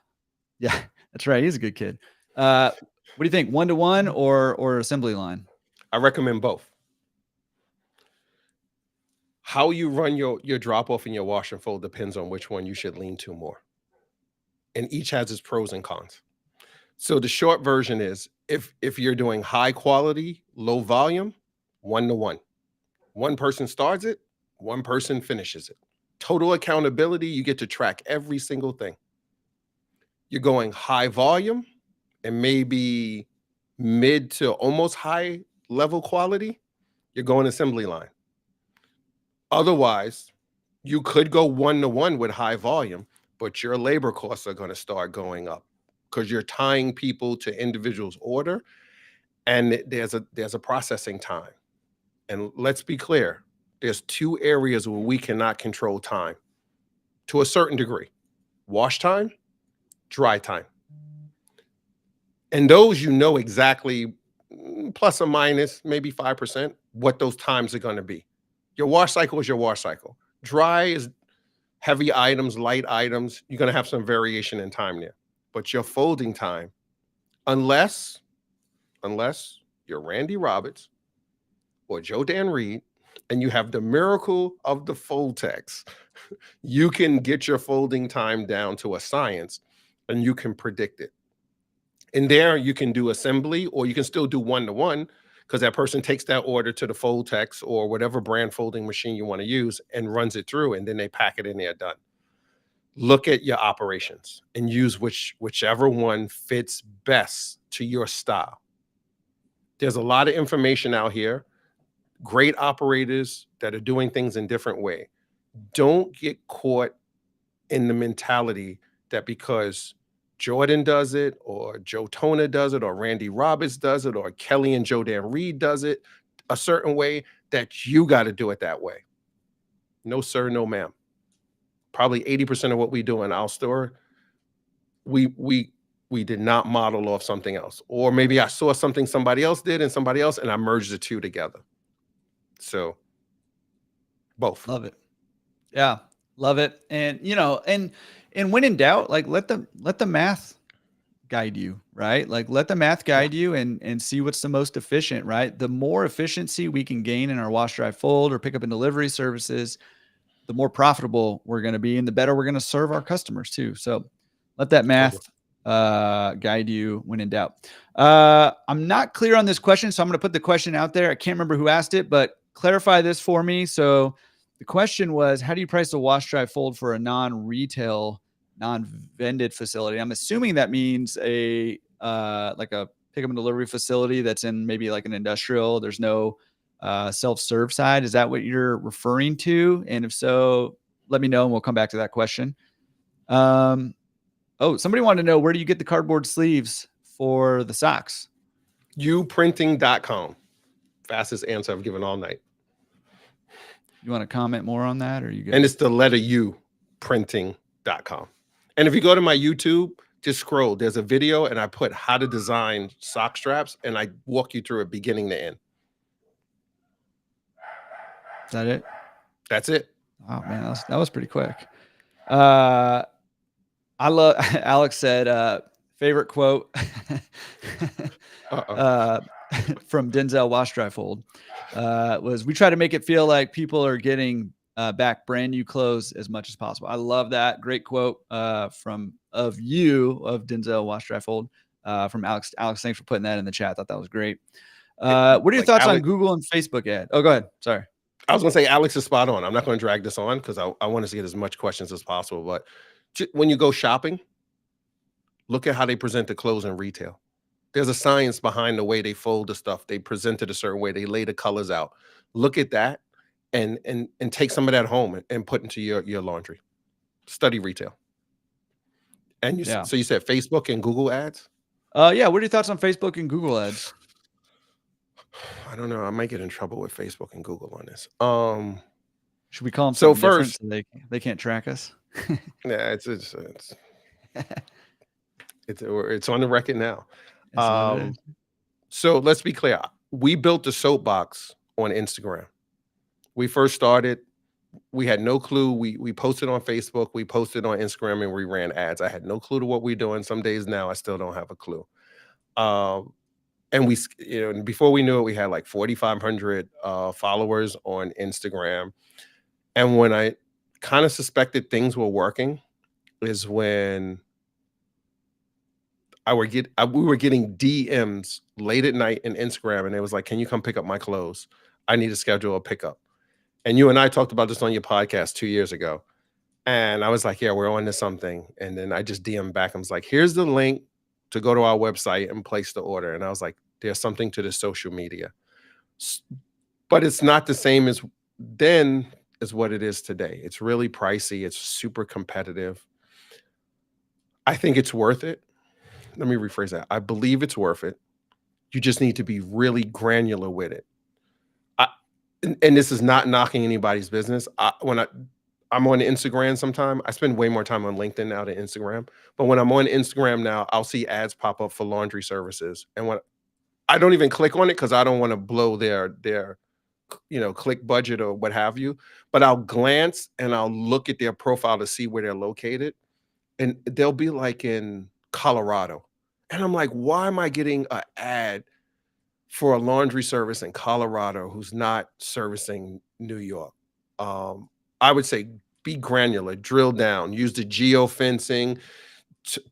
yeah, that's right. He's a good kid. What do you think? 1-to-1 or assembly line? I recommend both. How you run your drop off and your wash and fold depends on which one you should lean to more. And each has its pros and cons. So the short version is if you're doing high quality, low volume, 1-to-1. One person starts it, one person finishes it. Total accountability, you get to track every single thing. You're going high volume and maybe mid to almost high level quality, you're going assembly line. Otherwise, you could go 1-to-1 with high volume, but your labor costs are going to start going up because you're tying people to individuals' order, and there's a processing time. And let's be clear, there's two areas where we cannot control time to a certain degree: wash time, dry time. And those you know exactly, plus or minus maybe 5%, what those times are going to be. Your wash cycle is your wash cycle. Dry is heavy items, light items. You're going to have some variation in time there. But your folding time, unless you're Randy Roberts or Joe Dan Reed, and you have the miracle of the fold text, you can get your folding time down to a science and you can predict it. And there you can do assembly, or you can still do 1-to-1 because that person takes that order to the fold text or whatever brand folding machine you want to use and runs it through, and then they pack it in there done. Look at your operations and use whichever one fits best to your style. There's a lot of information out here, great operators that are doing things in different way. Don't get caught in the mentality that because Jordan does it, or Joe Tona does it, or Randy Roberts does it, or Kelly and Joe Dan Reed does it a certain way, that you got to do it that way. No, sir, no, ma'am. Probably 80% of what we do in our store, we did not model off something else. Or maybe I saw something somebody else did and somebody else, and I merged the two together. So both. Love it. Yeah, love it. And when in doubt, like let the math guide you, right? Like let the math Yeah, guide you and see what's the most efficient, right? The more efficiency we can gain in our wash, dry, fold, or pick up and delivery services, the more profitable we're going to be and the better we're going to serve our customers too. So let that totally. math guide you when in doubt. I'm not clear on this question, so I'm going to put the question out there. I can't remember who asked it, but clarify this for me. So the question was, how do you price a wash, dry, fold for a non-retail, non-vended facility? I'm assuming that means a like a pickup and delivery facility that's in maybe like an industrial. There's no self-serve side. Is that what you're referring to? And if so, let me know and we'll come back to that question. Um, oh, somebody wanted to know, where do you get the cardboard sleeves for the socks? Uprinting.com. Fastest answer I've given all night. You want to comment more on that, or are you And good? it's the letter U, printing.com. And if you go to my YouTube, just scroll. There's a video, and I put how to design sock straps, and I walk you through it beginning to end. Is that it? That's it. Oh man, that was pretty quick. Uh, I love. Alex said, favorite quote Uh-oh. uh, from Denzel Wash Dry Fold was, "We try to make it feel like people are getting back brand new clothes as much as possible." I love that. Great quote from of Denzel Wash Dry Fold from Alex. Alex, thanks for putting that in the chat. I thought that was great. What are your Like thoughts on Alex, Google and Facebook ad? Oh, go ahead. Sorry. I was going to say Alex is spot on. I'm not going to drag this on because I want us to get as much questions as possible. But when you go shopping, look at how they present the clothes in retail. There's a science behind the way they fold the stuff. They present it a certain way. They lay the colors out. Look at that, and take some of that home and put into your laundry. Study retail. And Yeah. so you said Facebook and Google ads? Yeah. What are your thoughts on Facebook and Google ads? I don't know. I might get in trouble with Facebook and Google on this. Should we call them So something different first, so they can't track us? yeah, it's on the record now. It's limited. Um, so let's be clear. We built the soapbox on Instagram. We first started, we had no clue. We posted on Facebook, we posted on Instagram, and we ran ads. I had no clue to what we're doing. Some days now I still don't have a clue. Um, and and before we knew it, we had like 4,500 followers on Instagram. And when I kind of suspected things were working, is when we were getting DMs late at night in Instagram, and it was like, "Can you come pick up my clothes? I need to schedule a pickup." And you and I talked about this on your podcast 2 years ago, and I was like, "Yeah, we're on to something." And then I just DM back. I was like, "Here's the link to go to our website and place the order." And I was like, "There's something to the social media, S- but it's not the same as then as what it is today. It's really pricey. It's super competitive. I think it's worth it. Let me rephrase that. I believe it's worth it. You just need to be really granular with it. I, and this is not knocking anybody's business. I'm on Instagram sometime. I spend way more time on LinkedIn now than Instagram. But when I'm on Instagram now, I'll see ads pop up for laundry services. And when I don't even click on it because I don't want to blow their click budget or what have you. But I'll glance and I'll look at their profile to see where they're located. And they'll be like in Colorado. And I'm like, why am I getting an ad for a laundry service in Colorado who's not servicing New York? Um, I would say be granular, drill down, use the geofencing,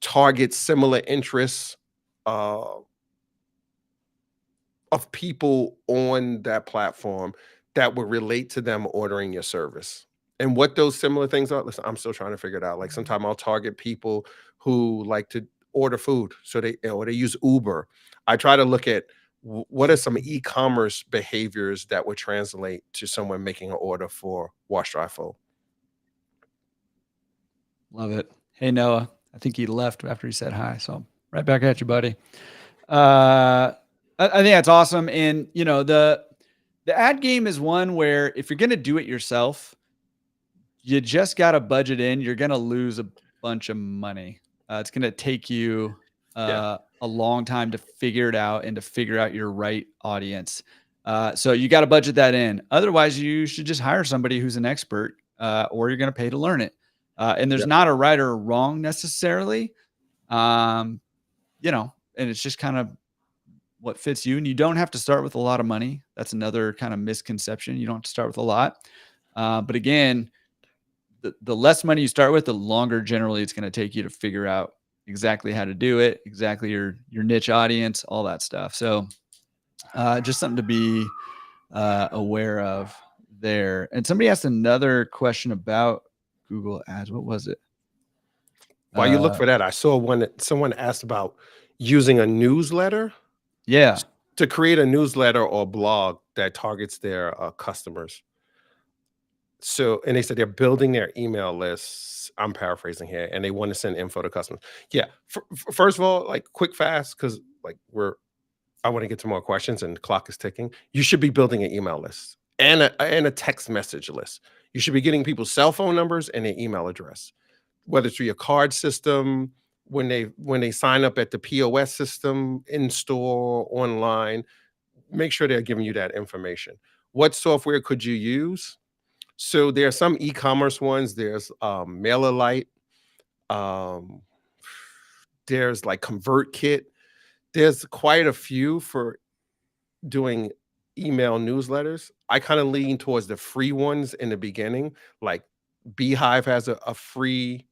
target similar interests uh, of people on that platform that would relate to them ordering your service. And what those similar things are, listen, I'm still trying to figure it out. Like sometimes I'll target people who like to order food, so they use Uber. I try to look at what are some e-commerce behaviors that would translate to someone making an order for wash dry fold. Love it. Hey, Noah. I think he left after he said hi. So right back at you, buddy. I think that's awesome. And the ad game is one where if you're going to do it yourself, you just got to budget in. You're going to lose a bunch of money. It's going to take you Yeah, a long time to figure it out and to figure out your right audience. So you got to budget that in. Otherwise, you should just hire somebody who's an expert, or you're going to pay to learn it. And there's yeah, not a right or wrong necessarily. Um, and it's just kind of what fits you. And you don't have to start with a lot of money. That's another kind of misconception. You don't have to start with a lot. But again, the less money you start with, the longer generally it's going to take you to figure out exactly how to do it, exactly your niche audience, all that stuff. So just something to be aware of there. And somebody asked another question about Google Ads. What was it? while you look Uh, for that, I saw one that someone asked about using a newsletter yeah. to create a newsletter or blog that targets their customers. So, and they said they're building their email lists. I'm paraphrasing here, and they want to send info to customers. Yeah. First of all, like quick, fast, because like I want to get to more questions, and the clock is ticking. You should be building an email list and a text message list. You should be getting people's cell phone numbers and their email address, whether through your card system, when they sign up at the POS system in store, online. Make sure they're giving you that information. What software could you use? So there are some e-commerce ones. There's MailerLite. Um, there's like ConvertKit. There's quite a few for doing email newsletters. I kind of lean towards the free ones in the beginning. Like Beehive has a free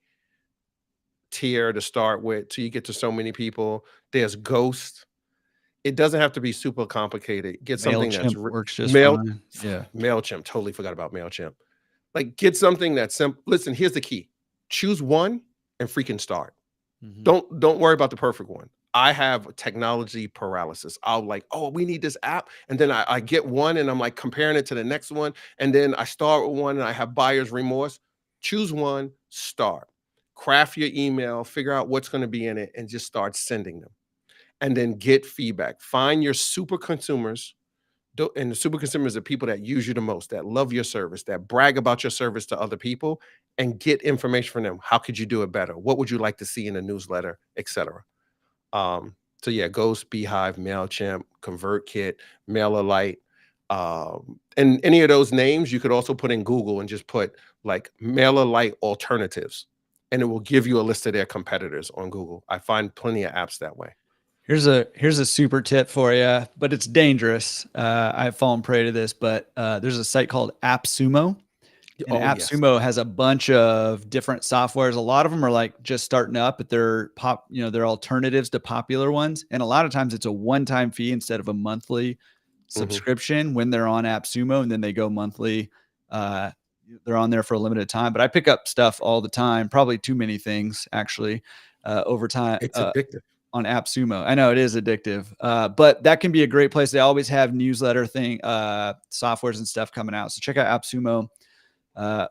tier to start with, till you get to so many people. There's Ghost. It doesn't have to be super complicated. Get something that's MailChimp works just Mail fine. Yeah. Mailchimp. Totally forgot about Mailchimp. Like, get something that's simple. Listen, here's the key. Choose one and freaking start. Mhm. Don't worry about the perfect one. I have technology paralysis. I'll like, oh, we need this app. And then I get one and I'm like comparing it to the next one. And then I start with one and I have buyer's remorse. Choose one, start. Craft your email, figure out what's going to be in it, and just start sending them. And then get feedback. Find your super consumers, and the super consumers are people that use you the most, that love your service, that brag about your service to other people, and get information from them. How could you do it better? What would you like to see in a newsletter, etc. Um, So yeah, Ghost, Beehive, Mailchimp, ConvertKit, MailerLite, and any of those names you could also put in Google and just put like MailerLite alternatives, and it will give you a list of their competitors on Google. I find plenty of apps that way. Here's a super tip for you, but it's dangerous. I've fallen prey to this, but there's a site called AppSumo, and Oh yes. AppSumo has a bunch of different softwares. A lot of them are like just starting up, but they're alternatives to popular ones. And a lot of times it's a one-time fee instead of a monthly Hmm. subscription when they're on AppSumo, and then they go monthly. Uh, they're on there for a limited time. But I pick up stuff all the time, probably too many things actually, over time. It's addictive. On AppSumo. I know it is addictive, but that can be a great place. They always have newsletter softwares and stuff coming out. So check out AppSumo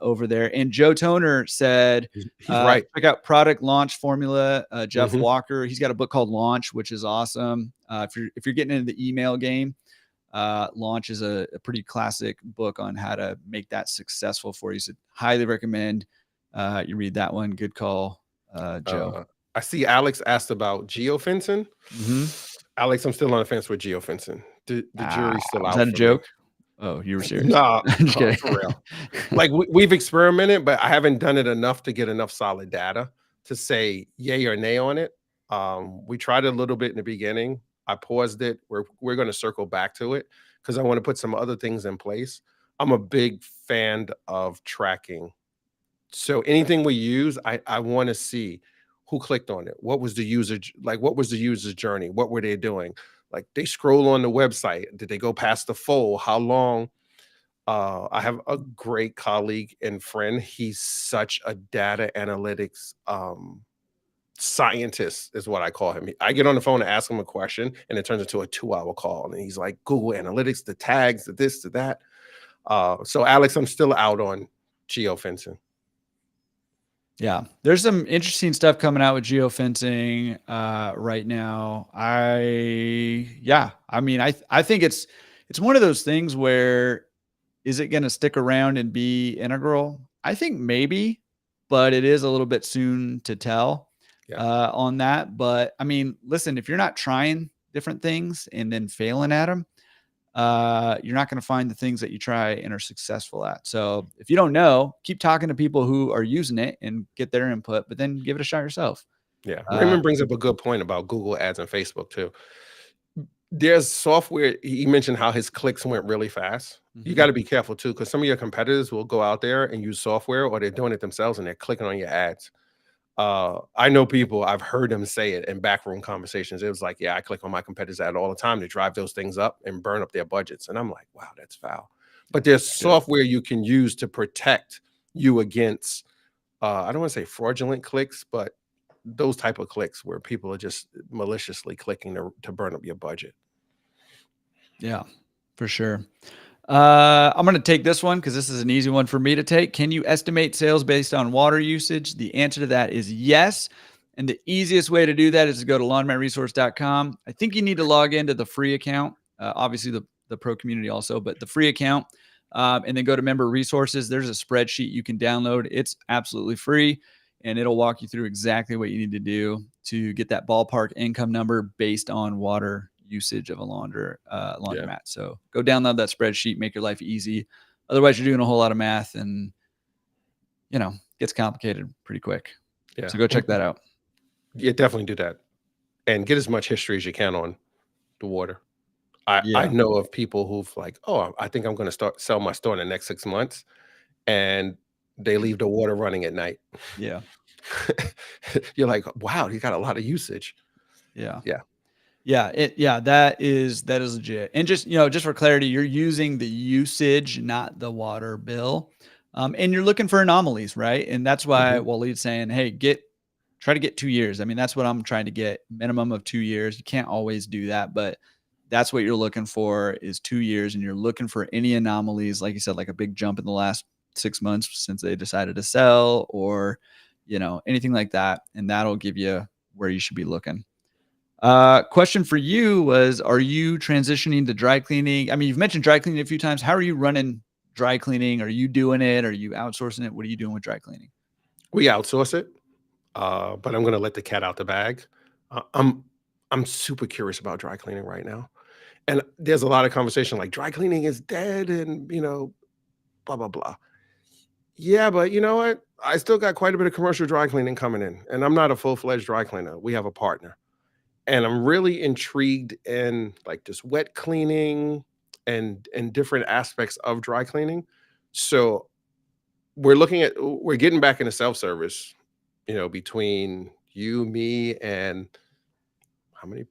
over there. And Joe Toner said, He's right. check out Product Launch Formula. Jeff Hmm. Walker, he's got a book called Launch, which is awesome. If you're getting into the email game, Launch is a pretty classic book on how to make that successful for you. So highly recommend you read that one. Good call, Joe. I see Alex asked about geofencing. Mm-hmm. Alex, I'm still on the fence with geofencing. The jury's still Was out that a for me. joke? Oh, you were serious. Nah, I'm just kidding. for real. Like we've experimented, but I haven't done it enough to get enough solid data to say yay or nay on it. We tried it a little bit in the beginning. I paused it. We're going to circle back to it because I want to put some other things in place. I'm a big fan of tracking. So anything we use, I want to see who clicked on it. What was the user like? What was the user's journey? What were they doing? Like they scroll on the website. Did they go past the fold? How long? I have a great colleague and friend. He's such a data analytics scientist, is what I call him. I get on the phone and ask him a question, and it turns into a 2-hour call. And he's like, Google Analytics, the tags, the this, the that. So, Alex, I'm still out on geofencing. Yeah, there's some interesting stuff coming out with geofencing right now. I mean, I think it's one of those things where is it going to stick around and be integral? I think maybe, but it is a little bit soon to tell Yeah, on that. But I mean, listen, if you're not trying different things and then failing at them, you're not going to find the things that you try and are successful at. So if you don't know, keep talking to people who are using it and get their input, but then give it a shot yourself. yeah. Uh, Raymond brings up a good point about Google Ads and Facebook too. There's software. He mentioned how his clicks went really fast. You mhm. got to be careful too, because some of your competitors will go out there and use software, or they're doing it themselves and they're clicking on your ads. I know people, I've heard them say it in backroom conversations. It was like, yeah, I click on my competitors' ad all the time to drive those things up and burn up their budgets. And I'm like, wow, that's foul. But there's Good. software you can use to protect you against, I don't want to say fraudulent clicks, but those type of clicks where people are just maliciously clicking to burn up your budget. Yeah, for sure. I'm going to take this one because this is an easy one for me to take. Can you estimate sales based on water usage? The answer to that is yes. And the easiest way to do that is to go to laundromatresource.com. I think you need to log into the free account, obviously the pro community also, but the free account, and then go to member resources. There's a spreadsheet you can download. It's absolutely free, and it'll walk you through exactly what you need to do to get that ballpark income number based on water usage of a Yeah. laundromat. So go download that spreadsheet, make your life easy. Otherwise, you're doing a whole lot of math, and gets complicated pretty quick. Yeah. So go check that out. Yeah, definitely do that. And get as much history as you can on the water. I Yeah, know of people who've like, "Oh, I think I'm gonna start sell my store in the next 6 months," and they leave the water running at night. yeah, You're like, "Wow, he got a lot of usage." yeah. Yeah, Yeah, that is legit. And just for clarity, you're using the usage, not the water bill. And you're looking for anomalies, right? And that's why mhm, Waleed's saying, hey, try to get 2 years. I mean, that's what I'm trying to get, minimum of 2 years. You can't always do that, but that's what you're looking for is 2 years. And you're looking for any anomalies, like you said, like a big jump in the last 6 months since they decided to sell, or anything like that. And that'll give you where you should be looking. Question for you was, are you transitioning to dry cleaning? I mean, you've mentioned dry cleaning a few times. How are you running dry cleaning? Are you doing it? Are you outsourcing it? What are you doing with dry cleaning? we outsource it, but I'm gonna let the cat out the bag. I'm I'm super curious about dry cleaning right now. And there's a lot of conversation like dry cleaning is dead and, blah, blah, blah. Yeah, but you know what? I still got quite a bit of commercial dry cleaning coming in, and I'm not a full-fledged dry cleaner. We have a partner. And I'm really intrigued in like just wet cleaning and different aspects of dry cleaning. So we're getting back into self-service, between you, me, and how many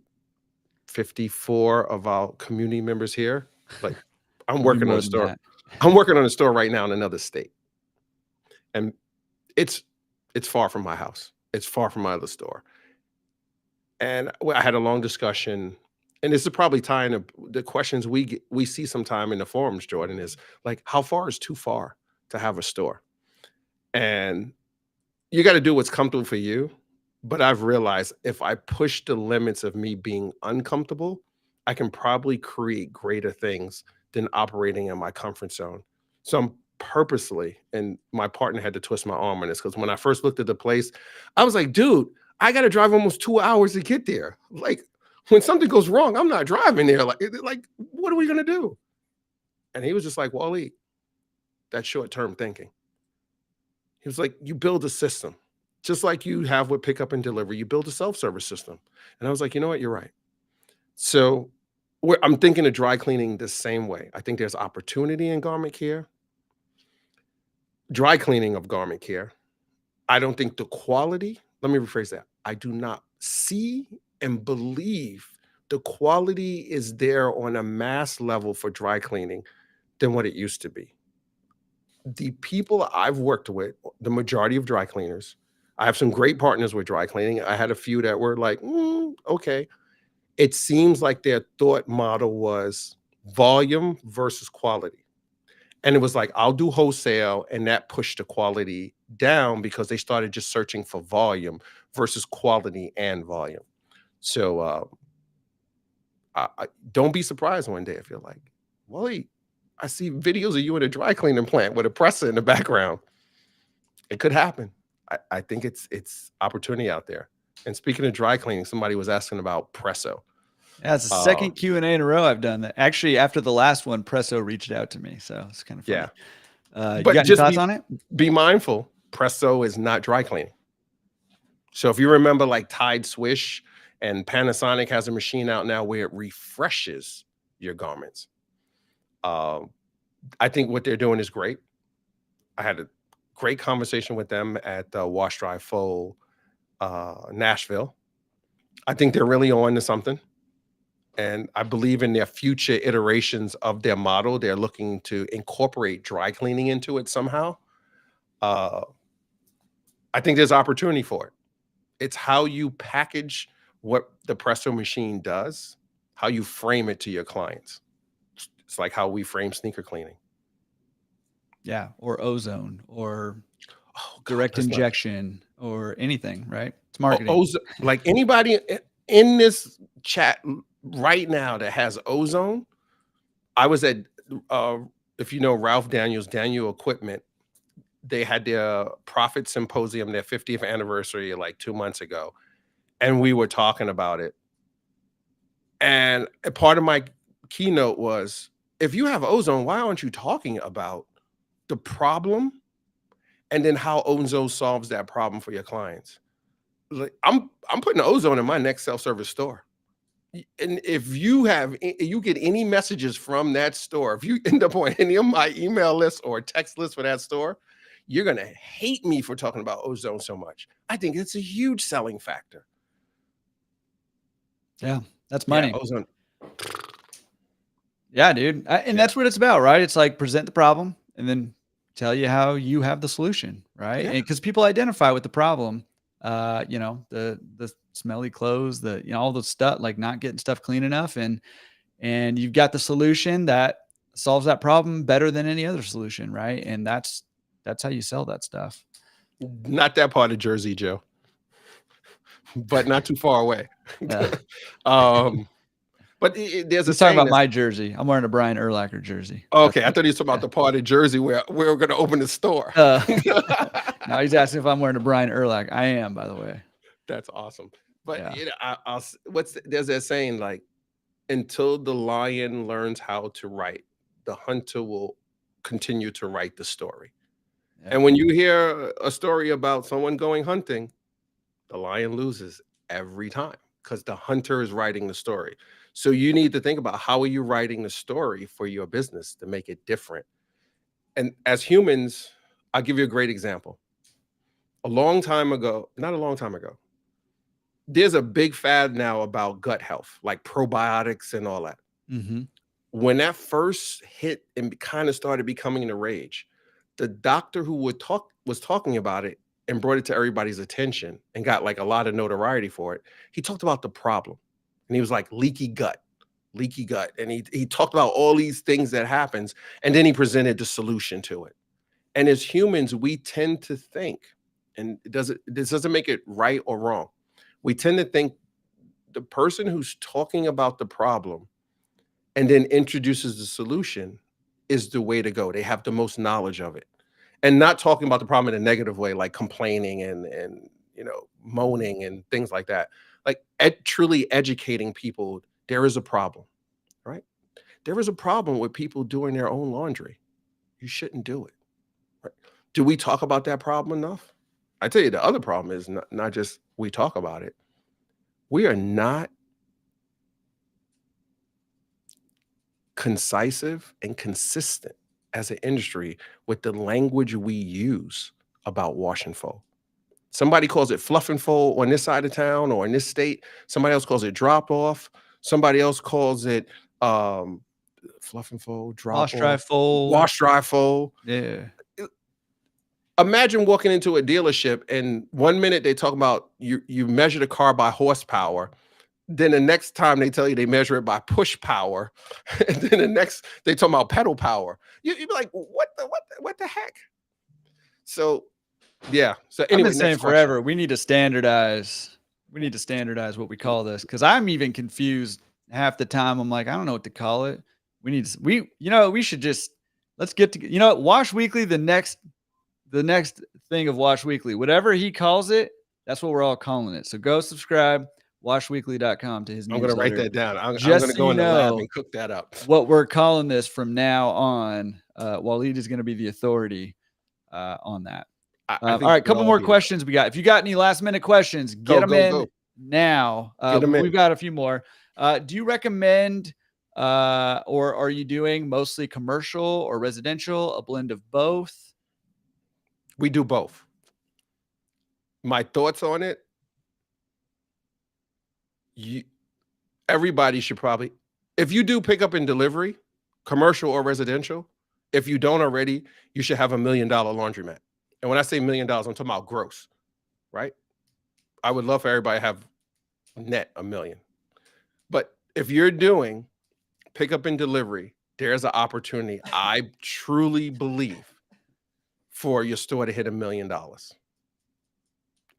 54 of our community members here. Like I'm It'll be working on more a than store. that. I'm working on a store right now in another state. And it's it's far from my house. It's far from my other store. And I had a long discussion, and this is probably tying to the questions we see sometime in the forums, Jordan, is like, how far is too far to have a store? And you got to do what's comfortable for you. But I've realized if I push the limits of me being uncomfortable, I can probably create greater things than operating in my comfort zone. So I'm purposely, and my partner had to twist my arm on this because when I first looked at the place, I was like, dude, I got to drive almost 2 hours to get there. Like, when something goes wrong, I'm not driving there. Like, what are we gonna do? And he was just like, Waleed, that's short-term thinking. He was like, you build a system, just like you have with pickup and delivery. You build a self-service system. And I was like, you know what? You're right. So I'm thinking of dry cleaning the same way. I think there's opportunity in garment care, dry cleaning of garment care. I don't think the quality, let me rephrase that. I do not see and believe the quality is there on a mass level for dry cleaning than what it used to be. The people I've worked with, the majority of dry cleaners, I have some great partners with dry cleaning. I had a few that were like, okay. It seems like their thought model was volume versus quality. And it was like, I'll do wholesale, and that pushed the quality down because they started just searching for volume versus quality and volume. So don't be surprised one day if you're like, Wally, I see videos of you in a dry cleaning plant with a presser in the background. It could happen. I think it's opportunity out there. And speaking of dry cleaning, somebody was asking about Presso. Yeah, it's the Uh, second Q&A in a row I've done that. Actually, after the last one, Presso reached out to me, so it's kind of yeah, funny. You but got any just thoughts on it? be mindful. Presso is not dry cleaning. So if you remember, like Tide Swish and Panasonic has a machine out now where it refreshes your garments. Um, I think what they're doing is great. I had a great conversation with them at Wash Dry Fold Nashville. I think they're really on to something. And I believe in their future iterations of their model, they're looking to incorporate dry cleaning into it somehow. Uh, I think there's opportunity for it. It's how you package what the Presso machine does, how you frame it to your clients. It's like how we frame sneaker cleaning. Yeah, or ozone, or Oh God, direct let's not. injection, or anything, right? It's marketing. Ozone, like anybody in this chat right now that has ozone. I was at, uh, if you know Ralph Daniels, Daniel Equipment, they had their profit symposium, their 50th anniversary, like 2 months ago. And we were talking about it. And a part of my keynote was, if you have ozone, why aren't you talking about the problem and then how ozone solves that problem for your clients? Like, I'm putting ozone in my next self-service store. And if you get any messages from that store, if you end up on any of my email lists or text lists for that store, you're gonna hate me for talking about ozone so much. I think it's a huge selling factor. Yeah, that's Yeah, money. ozone. Yeah, dude. And Yeah, that's what it's about, right? It's like present the problem and then tell you how you have the solution, right? yeah. And because people identify with the problem, the smelly clothes, all the stuff, like not getting stuff clean enough, and you've got the solution that solves that problem better than any other solution, right? And that's how you sell that stuff. Not that part of Jersey, Joe, but not too far away. Yeah. um, but there's a He's talking saying about that's my jersey. I'm wearing a Brian Urlacher jersey. That's okay. I thought he was talking about the part of Jersey where we're going to open the store. uh, now he's asking if I'm wearing a Brian Urlacher. I am, by the way. That's awesome. But Yeah. there's that saying like, until the lion learns how to write, the hunter will continue to write the story. Yeah. And when you hear a story about someone going hunting, the lion loses every time because the hunter is writing the story. So you need to think about, how are you writing the story for your business to make it different? And as humans, I'll give you a great example. A long time ago, not a long time ago, there's a big fad now about gut health, like probiotics and all that. Mhm. When that first hit and kind of started becoming the rage, the doctor who was talking about it and brought it to everybody's attention and got like a lot of notoriety for it. He talked about the problem, and he was like leaky gut, and he talked about all these things that happens, and then he presented the solution to it. And as humans, we tend to think, and this doesn't make it right or wrong. We tend to think the person who's talking about the problem and then introduces the solution is the way to go. They have the most knowledge of it. And not talking about the problem in a negative way, like complaining and moaning and things like that. Like truly educating people, there is a problem, right? There is a problem with people doing their own laundry. You shouldn't do it. Right? Do we talk about that problem enough? I tell you, the other problem is not just we talk about it. We are not concisive and consistent as an industry with the language we use about wash and fold. Somebody calls it fluff and fold on this side of town or in this state. Somebody else calls it drop off. Somebody else calls it fluff and fold, drop Wash, dry, off, fold. wash, dry, fold. Yeah. Imagine walking into a dealership and 1 minute they talk about you measure the car by horsepower. Then the next time they tell you they measure it by push power, and then the next they talk about pedal power. You'd be like, what the heck? So yeah. So I've been anyway, saying next question. forever, we need to standardize what we call this, because I'm even confused half the time. I'm like, I don't know what to call it. We should just let's get to Wash Weekly. The next thing of Wash Weekly, whatever he calls it, that's what we're all calling it. So go subscribe, washweekly.com, to his I'm gonna write newsletter. that down. I'm Just gonna so go you in the lab know and cook that up. what we're calling this from now on. Waleed is going to be the authority on that. I All think we right, could couple all more be. questions we got. If you got any last minute questions, get Go, them go, in go. now. Get them in. We've got a few more. Do you recommend or are you doing mostly commercial or residential, a blend of both? We do both. My thoughts on it, everybody should probably, if you do pick up and delivery, commercial or residential, if you don't already, you should have $1 million laundromat. And when I say $1 million, I'm talking about gross, right? I would love for everybody to have net $1 million. But if you're doing pickup and delivery, there's an opportunity, I truly believe, for your store to hit $1 million.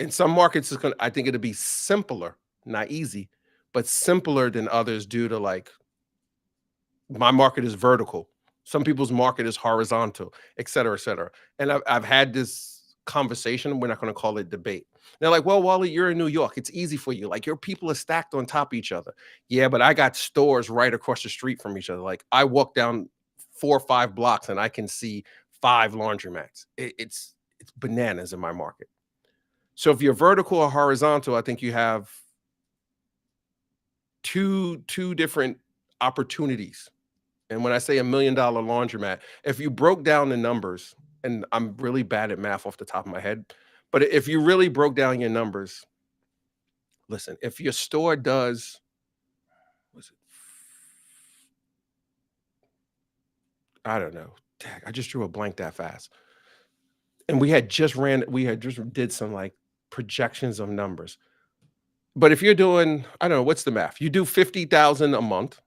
In some markets, I think it'll be simpler, not easy, but simpler than others due to like, my market is vertical. Some people's market is horizontal, et cetera, et cetera. And I've had this conversation. We're not going to call it debate. They're like, well, Wally, you're in New York. It's easy for you. Like, your people are stacked on top of each other. Yeah, but I got stores right across the street from each other. Like, I walk down 4 or 5 blocks and I can see 5 laundromats. It's bananas in my market. So if you're vertical or horizontal, I think you have two different opportunities. And when I say $1 million laundromat, if you broke down the numbers, and I'm really bad at math off the top of my head, but if you really broke down your numbers, listen, if your store does, was it, I don't know, dang, I just drew a blank that fast. And we had just did some like projections of numbers. But if you're doing, I don't know, what's the math? You do 50,000 a month,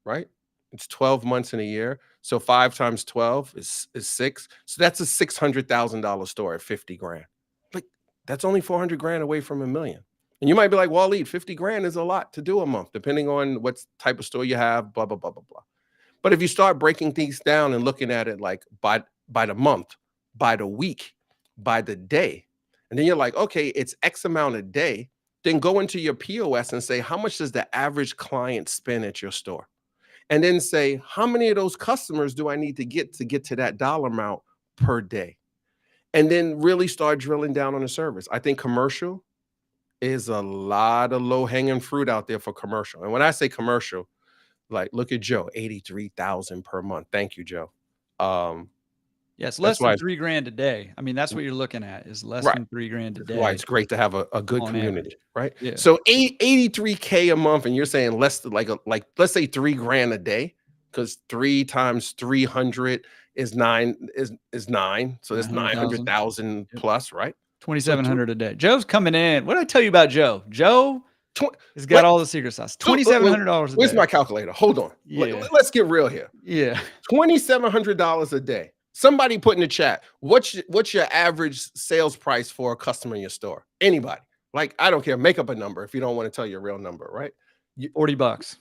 right? It's 12 months in a year. So 5 times 12 is 6. So that's a $600,000 store at 50 grand. Like, that's only 400 grand away from $1 million. And you might be like, Waleed, 50 grand is a lot to do a month, depending on what type of store you have, blah, blah, blah, blah, blah. But if you start breaking things down and looking at it like by the month, by the week, by the day, and then you're like, okay, it's X amount a day, then go into your POS and say, how much does the average client spend at your store? And then say, how many of those customers do I need to get to that dollar amount per day? And then really start drilling down on the service. I think commercial is a lot of low hanging fruit out there for commercial. And when I say commercial, like look at Joe, 83,000 per month. Thank you, Joe. Um, Yeah, it's less that's than why 3 grand a day. I mean, that's what you're looking at is less right. than 3 grand a That's why day it's great to have a good on average. community, right? Yeah. So 83K a month, and you're saying less than like let's say 3 grand a day, because 3 times 300 is 9. So that's 900,000. 900,000 Yep. plus, right? So 2,700 a day. Joe's coming in. What did I tell you about Joe? Joe tw- has got let, all the secret sauce. wait, $2,700 a where's day. my calculator? Hold on. Yeah. Let's get real here. Yeah. $2,700 a day. Somebody put in the chat, what's your average sales price for a customer in your store? Anybody? Like, I don't care. Make up a number if you don't want to tell your real number, right? $40.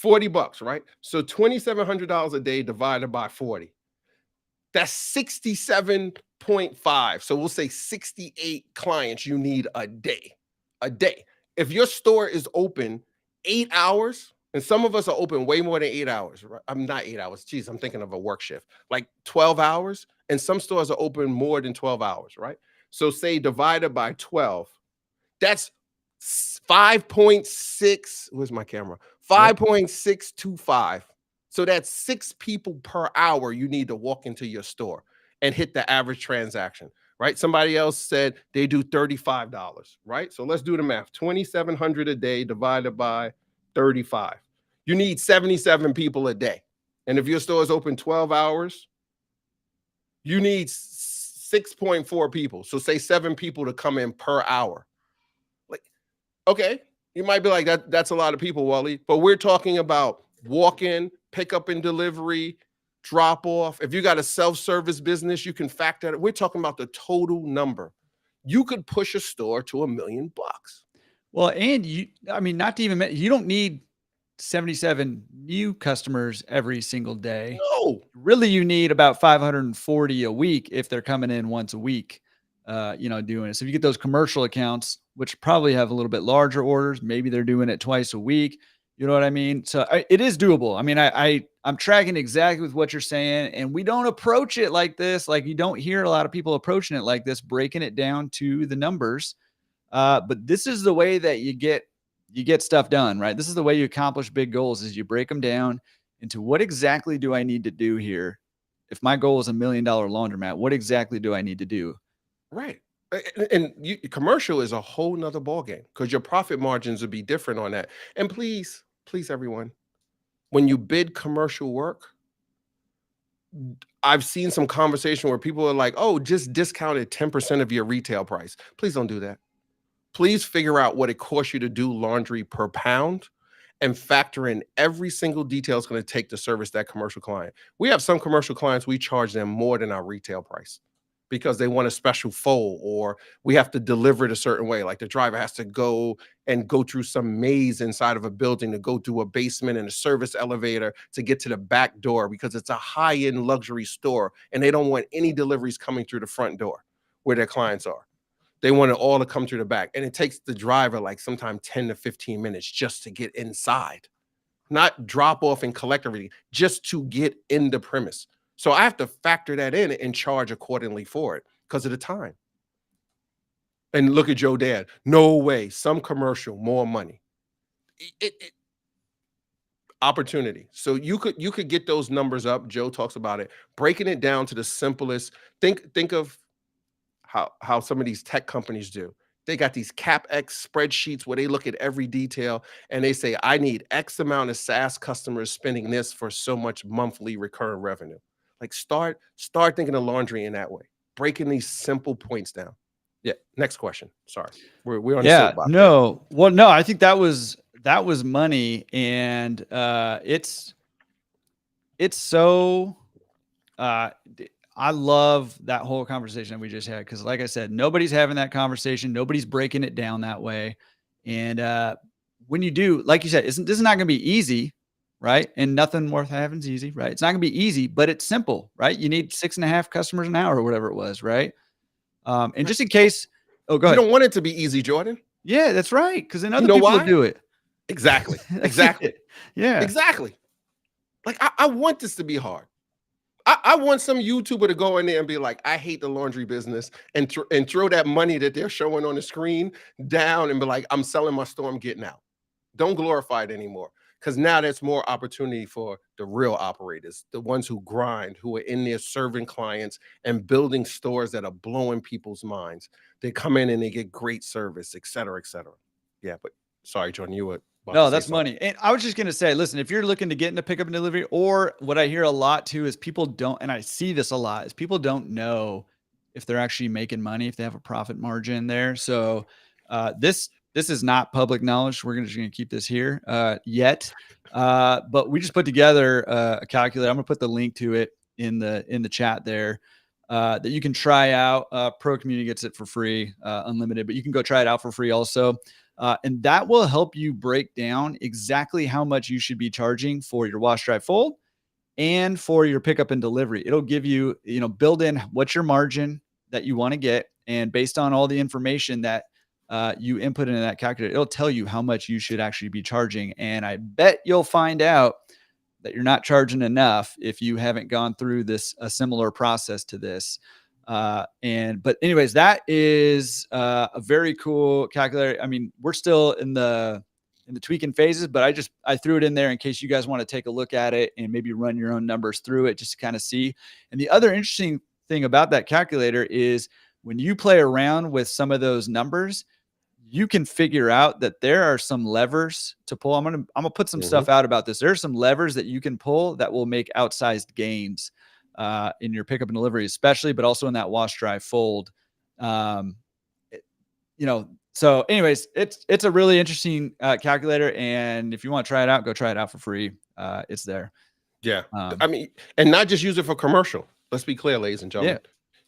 $40, right? So $2,700 a day divided by 40. That's 67.5. So we'll say 68 clients you need a day. A day. If your store is open 8 hours, and some of us are open way more than 8 hours, right? I'm not 8 hours. Geez, I'm thinking of a work shift, like 12 hours. And some stores are open more than 12 hours, right? So say divided by 12, that's 5.6. Where's my camera? 5.625. So that's 6 people per hour you need to walk into your store and hit the average transaction, right? Somebody else said they do $35, right? So let's do the math. 2,700 a day divided by 35. You need 77 people a day. And if your store is open 12 hours, you need 6.4 people. So say 7 people to come in per hour. Like, okay, you might be like, that's a lot of people, Wally, but we're talking about walk-in, pickup and delivery, drop off. If you got a self-service business, you can factor it. We're talking about the total number. You could push a store to $1 million. Well, and I mean, not to even you don't need 77 new customers every single day. No. Really, you need about 540 a week if they're coming in once a week, doing it. So if you get those commercial accounts, which probably have a little bit larger orders, maybe they're doing it twice a week. You know what I mean? So it is doable. I mean, I'm tracking exactly with what you're saying, and we don't approach it like this. Like you don't hear a lot of people approaching it like this, breaking it down to the numbers. But this is the way that you get stuff done, right? This is the way you accomplish big goals is you break them down into what exactly do I need to do here? If my goal is $1 million laundromat, what exactly do I need to do? Right. And commercial is a whole nother ballgame because your profit margins would be different on that. And please, everyone, when you bid commercial work, I've seen some conversation where people are like, oh, just discounted 10% of your retail price. Please don't do that. Please figure out what it costs you to do laundry per pound and factor in every single detail it's going to take to service that commercial client. We have some commercial clients, we charge them more than our retail price because they want a special fold or we have to deliver it a certain way. Like the driver has to go through some maze inside of a building to go through a basement and a service elevator to get to the back door because it's a high-end luxury store and they don't want any deliveries coming through the front door where their clients are. They want it all to come through the back. And it takes the driver like sometimes 10 to 15 minutes just to get inside, not drop off and collect everything, just to get in the premise. So I have to factor that in and charge accordingly for it because of the time. And look at Joe Dad. No way. Some commercial, more money. Opportunity. So you could get those numbers up. Joe talks about it, breaking it down to the simplest. Think of how some of these tech companies do. They got these CapEx spreadsheets where they look at every detail and they say, I need X amount of SaaS customers spending this for so much monthly recurring revenue. Like start thinking of laundry in that way, breaking these simple points down. Yeah. Next question. Sorry. We're on the soapbox. No. Well, no, I think that was money. And it's so I love that whole conversation that we just had because, like I said, nobody's having that conversation. Nobody's breaking it down that way. And when you do, like you said, this is not going to be easy, right? And nothing worth having is easy, right? It's not going to be easy, but it's simple, right? You need 6.5 customers an hour or whatever it was, right? And just in case, oh, go ahead. You don't want it to be easy, Jordan. Yeah, that's right. Because then You other know people will why? do it. Exactly. That's Exactly. it. Yeah. Exactly. Like I want this to be hard. I want some YouTuber to go in there and be like, I hate the laundry business and throw that money that they're showing on the screen down and be like, I'm selling my store, I'm getting out. Don't glorify it anymore. Because now there's more opportunity for the real operators, the ones who grind, who are in there serving clients and building stores that are blowing people's minds. They come in and they get great service, et cetera, et cetera. Yeah, but sorry, John, you were about to No, say that's something. money. And I was just gonna say, listen, if you're looking to get into pickup and delivery, or what I hear a lot too is people don't, and I see this a lot, is people don't know if they're actually making money, if they have a profit margin there. So this is not public knowledge. We're just gonna keep this here yet. But we just put together a calculator. I'm gonna put the link to it in the chat there. That you can try out. Pro Community gets it for free, unlimited, but you can go try it out for free also. And that will help you break down exactly how much you should be charging for your wash, dry, fold and for your pickup and delivery. It'll give you, build in what's your margin that you want to get. And based on all the information that you input into that calculator, it'll tell you how much you should actually be charging. And I bet you'll find out that you're not charging enough if you haven't gone through this a similar process to this. But anyways, that is a very cool calculator. I mean, we're still in the tweaking phases, but I threw it in there in case you guys want to take a look at it and maybe run your own numbers through it just to kind of see. And the other interesting thing about that calculator is when you play around with some of those numbers, you can figure out that there are some levers to pull. I'm gonna put some Mhm. stuff out about this. There are some levers that you can pull that will make outsized gains in your pickup and delivery, especially, but also in that wash, dry, fold. Um, it- So, anyways, it's a really interesting calculator, and if you want to try it out, go try it out for free. It's there. Yeah. I Um, mean, and not just use it for commercial. Let's be clear, ladies and yeah. gentlemen.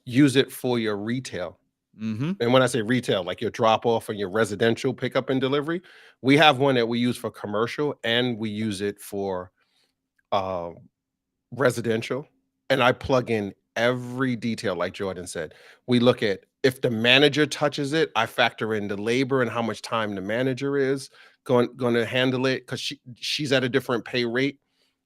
Use it for your retail. Hmm. And when I say retail, like your drop off or your residential pickup and delivery, we have one that we use for commercial and we use it for uh, residential. And I plug in every detail, like Jordan said. We look at if the manager touches it, I factor in the labor and how much time the manager is going to handle it because she's at a different pay rate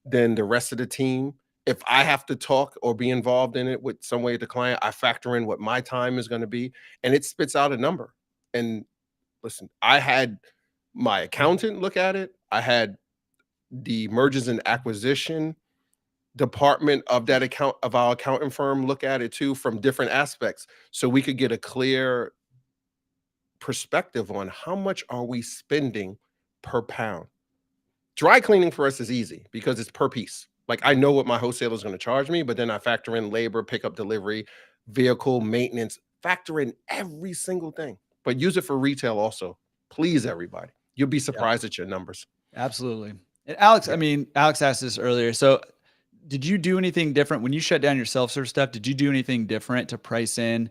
than the rest of the team. If I have to talk or be involved in it with some way with the client, I factor in what my time is going to be, and it spits out a number. And listen, I had my accountant look at it. I had the mergers and acquisition department of that account of our accounting firm look at it too from different aspects so we could get a clear perspective on how much are we spending per pound. Dry cleaning for us is easy because it's per piece. Like I know what my wholesaler is going to charge me, but then I factor in labor, pickup, delivery, vehicle maintenance, factor in every single thing. But use it for retail also. Please, everybody. You'll be Yeah, surprised at your numbers. absolutely. And Alex, I Yeah. mean, Alex asked this earlier. So did you do anything different when you shut down your self-serve stuff? Did you do anything different to price in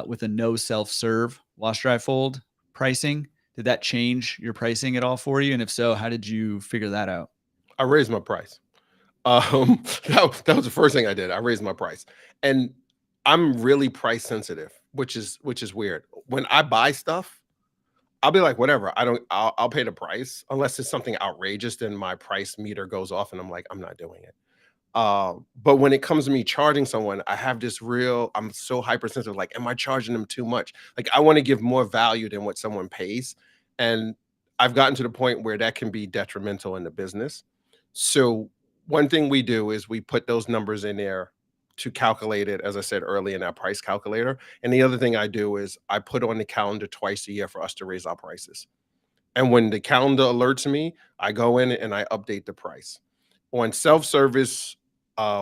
with a no self-serve wash, dry, fold pricing? Did that change your pricing at all for you? And if so, how did you figure that out? I raised my price. That was the first thing I did. I raised my price. And I'm really price sensitive, which is weird. When I buy stuff, I'll be like, whatever. I'll pay the price unless it's something outrageous. Then my price meter goes off, and I'm like, I'm not doing it. But when it comes to me charging someone, I have this real. I'm so hypersensitive. Like, am I charging them too much? Like, I want to give more value than what someone pays, and I've gotten to the point where that can be detrimental in the business. So one thing we do is we put those numbers in there to calculate it, as I said earlier, in our price calculator. And the other thing I do is I put on the calendar twice a year for us to raise our prices. And when the calendar alerts me, I go in and I update the price. On self-service,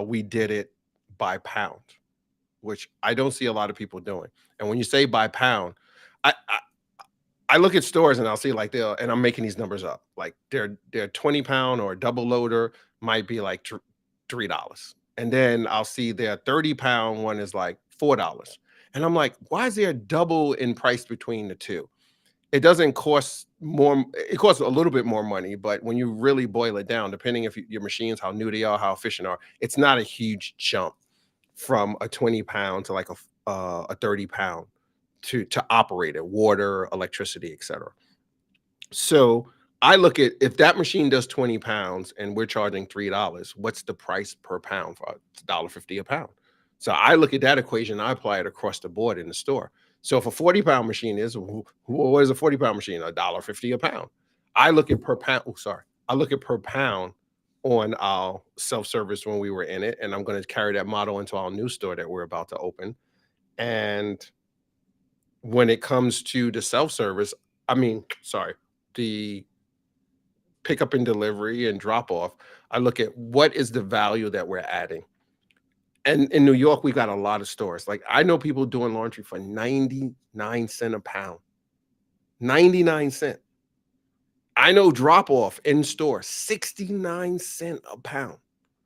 we did it by pound, which I don't see a lot of people doing. And when you say by pound, I look at stores and I'll see like and I'm making these numbers up. Like their 20 pound or a double loader might be like $3. And then I'll see their 30-pound one is like $4. And I'm like, why is there a double in price between the two? It doesn't cost more. It costs a little bit more money, but when you really boil it down, depending if your machines, how new they are, how efficient are, it's not a huge jump from a 20 pound to like a 30 pound. to operate it, water, electricity, etc. So I look at, if that machine does 20 pounds and we're charging $3, what's the price per pound? For it's $1.50 a pound. So I look at that equation, I apply it across the board in the store. So if a 40-pound machine is, what is a 40-pound machine? $1.50 a pound. I look at per pound. Oh, sorry. I look at per pound on our self-service when we were in it. And I'm going to carry that model into our new store that we're about to open. And when it comes to the self-service, I mean, sorry, the pickup and delivery and drop off, I look at what is the value that we're adding. And in New York, we got a lot of stores. Like, I know people doing laundry for 99 cents a pound. 99 cents. I know drop off in store, 69 cents a pound.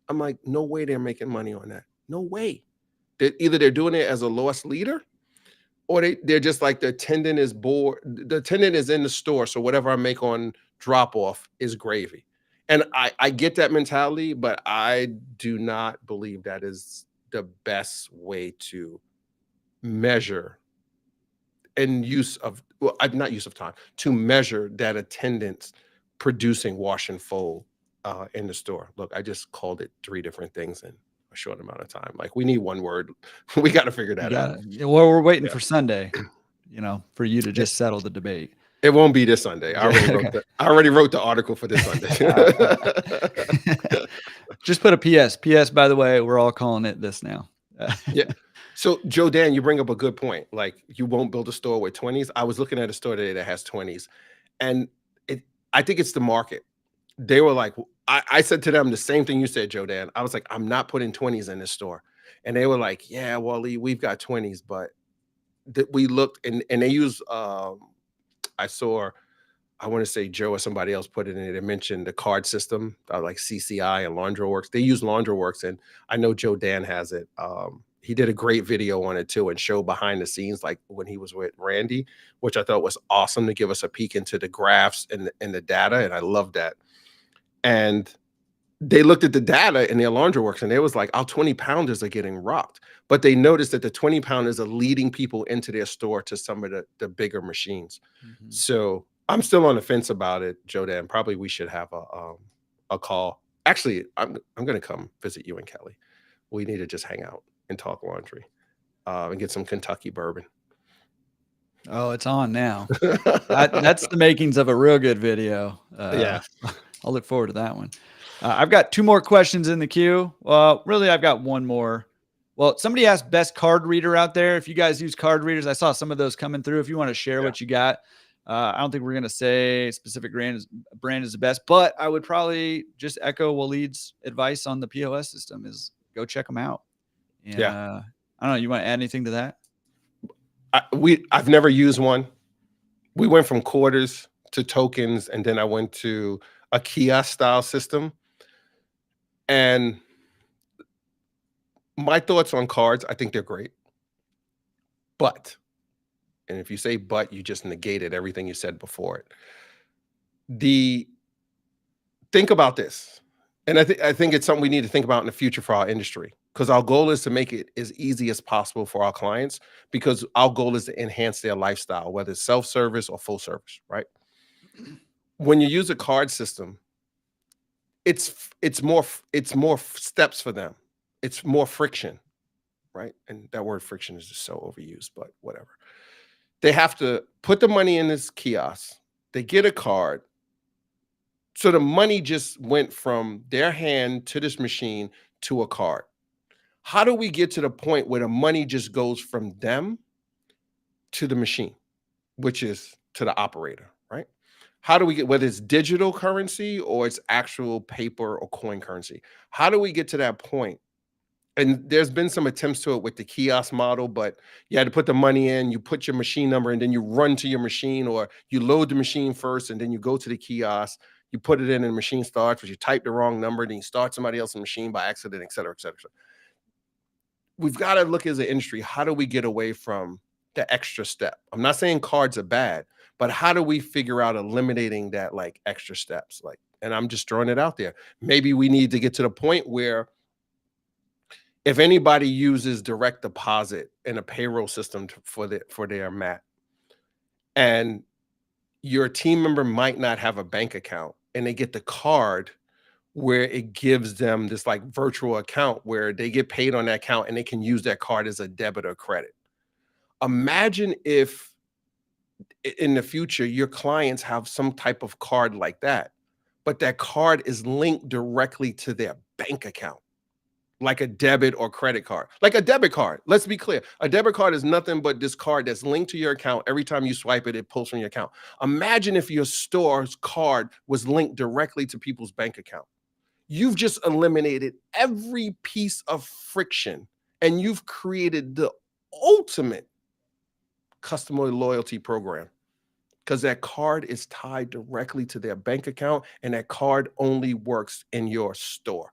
I'm like, no way they're making money on that. No way. Either they're doing it as a loss leader, or they're just like, the attendant is bored. The attendant is in the store, so whatever I make on drop off is gravy. And I get that mentality, but I do not believe that is the best way to measure and use of, well, not use of time, to measure that attendance producing wash and fold in the store. Look, I just called it 3 different things in a short amount of time. Like, we need one word. We got to figure You that got out. it. Yeah, well, we're waiting Yeah. for Sunday, for you to It, just settle the debate. it won't be this Sunday. Okay. I already wrote the article for this Sunday. Just put a PS. PS, by the way, we're all calling it this now. Yeah. So, Joe Dan, you bring up a good point. Like, you won't build a store with 20s. I was looking at a store today that has 20s, and I think it's the market. They were like, I said to them the same thing you said, Joe Dan. I was like, I'm not putting 20s in this store. And they were like, yeah, Wally, we've got 20s, but we looked, and they use, I saw, I want to say Joe or somebody else put it in it. They mentioned the card system, like CCI and LaundroWorks. They use LaundroWorks, and I know Joe Dan has it. He did a great video on it too, and showed behind the scenes, like when he was with Randy, which I thought was awesome to give us a peek into the graphs and the data. And I love that. And they looked at the data in their LaundroWorks, and they was like, our 20-pounders are getting rocked. But they noticed that the 20-pounders are leading people into their store to some of the bigger machines. Mhm. So I'm still on the fence about it, Joe Dan. Probably we should have a call. Actually, I'm gonna come visit you and Kelly. We need to just hang out and talk laundry, and get some Kentucky bourbon. Oh, it's on now. That's the makings of a real good video. Yeah. I'll look forward to that one. I've got 2 more questions in the queue. Well, really, I've got 1 more. Well, somebody asked best card reader out there. If you guys use card readers, I saw some of those coming through. If you want to share what you got, I don't think we're going to say specific brand is the best, but I would probably just echo Waleed's advice on the POS system is go check them out. And Yeah. I don't know. You want to add anything to that? I've never used one. We went from quarters to tokens, and then I went to a kiosk style system. And my thoughts on cards, I think they're great. But, and if you say but, you just negated everything you said before it. Think about this. And I think it's something we need to think about in the future for our industry, because our goal is to make it as easy as possible for our clients, because our goal is to enhance their lifestyle, whether it's self-service or full service, right? When you use a card system, it's more steps for them. It's more friction, right? And that word friction is just so overused, but whatever. They have to put the money in this kiosk. They get a card. So the money just went from their hand to this machine to a card. How do we get to the point where the money just goes from them to the machine, which is to the operator, right? How do we get, whether it's digital currency or it's actual paper or coin currency, how do we get to that point? And there's been some attempts to it with the kiosk model, but you had to put the money in, you put your machine number, and then you run to your machine, or you load the machine first, and then you go to the kiosk, you put it in, and the machine starts, but you type the wrong number, then you start somebody else's machine by accident, et cetera, et cetera, et cetera. We've got to look as an industry, how do we get away from the extra step? I'm not saying cards are bad, but how do we figure out eliminating that, like, extra steps? Like, and I'm just throwing it out there. Maybe we need to get to the point where If anybody uses direct deposit in a payroll system for their mat, and your team member might not have a bank account, and they get the card where it gives them this like virtual account where they get paid on that account and they can use that card as a debit or credit. Imagine if in the future your clients have some type of card like that, but that card is linked directly to their bank account, like a debit or credit card. Like a debit card, let's be clear, a debit card is nothing but this card that's linked to your account. Every time you swipe it, it pulls from your account. Imagine if your store's card was linked directly to people's bank account. You've just eliminated every piece of friction, and you've created the ultimate customer loyalty program, because that card is tied directly to their bank account, and that card only works in your store.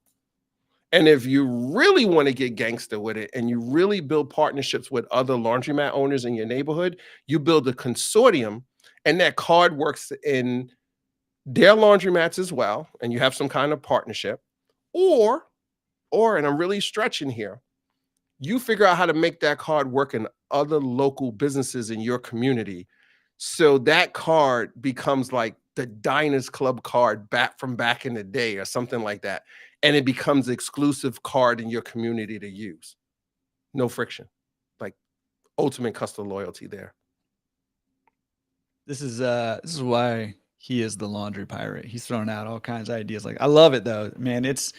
And if you really want to get gangster with it and you really build partnerships with other laundromat owners in your neighborhood, you build a consortium, and that card works in their laundromats as well, and you have some kind of partnership. Or, and I'm really stretching here, you figure out how to make that card work in other local businesses in your community. So that card becomes like the Diners Club card back in the day or something like that. And it becomes exclusive card in your community to use. No friction. Like ultimate customer loyalty there. This is why he is the laundry pirate. He's throwing out all kinds of ideas. Like, I love it though, man. That's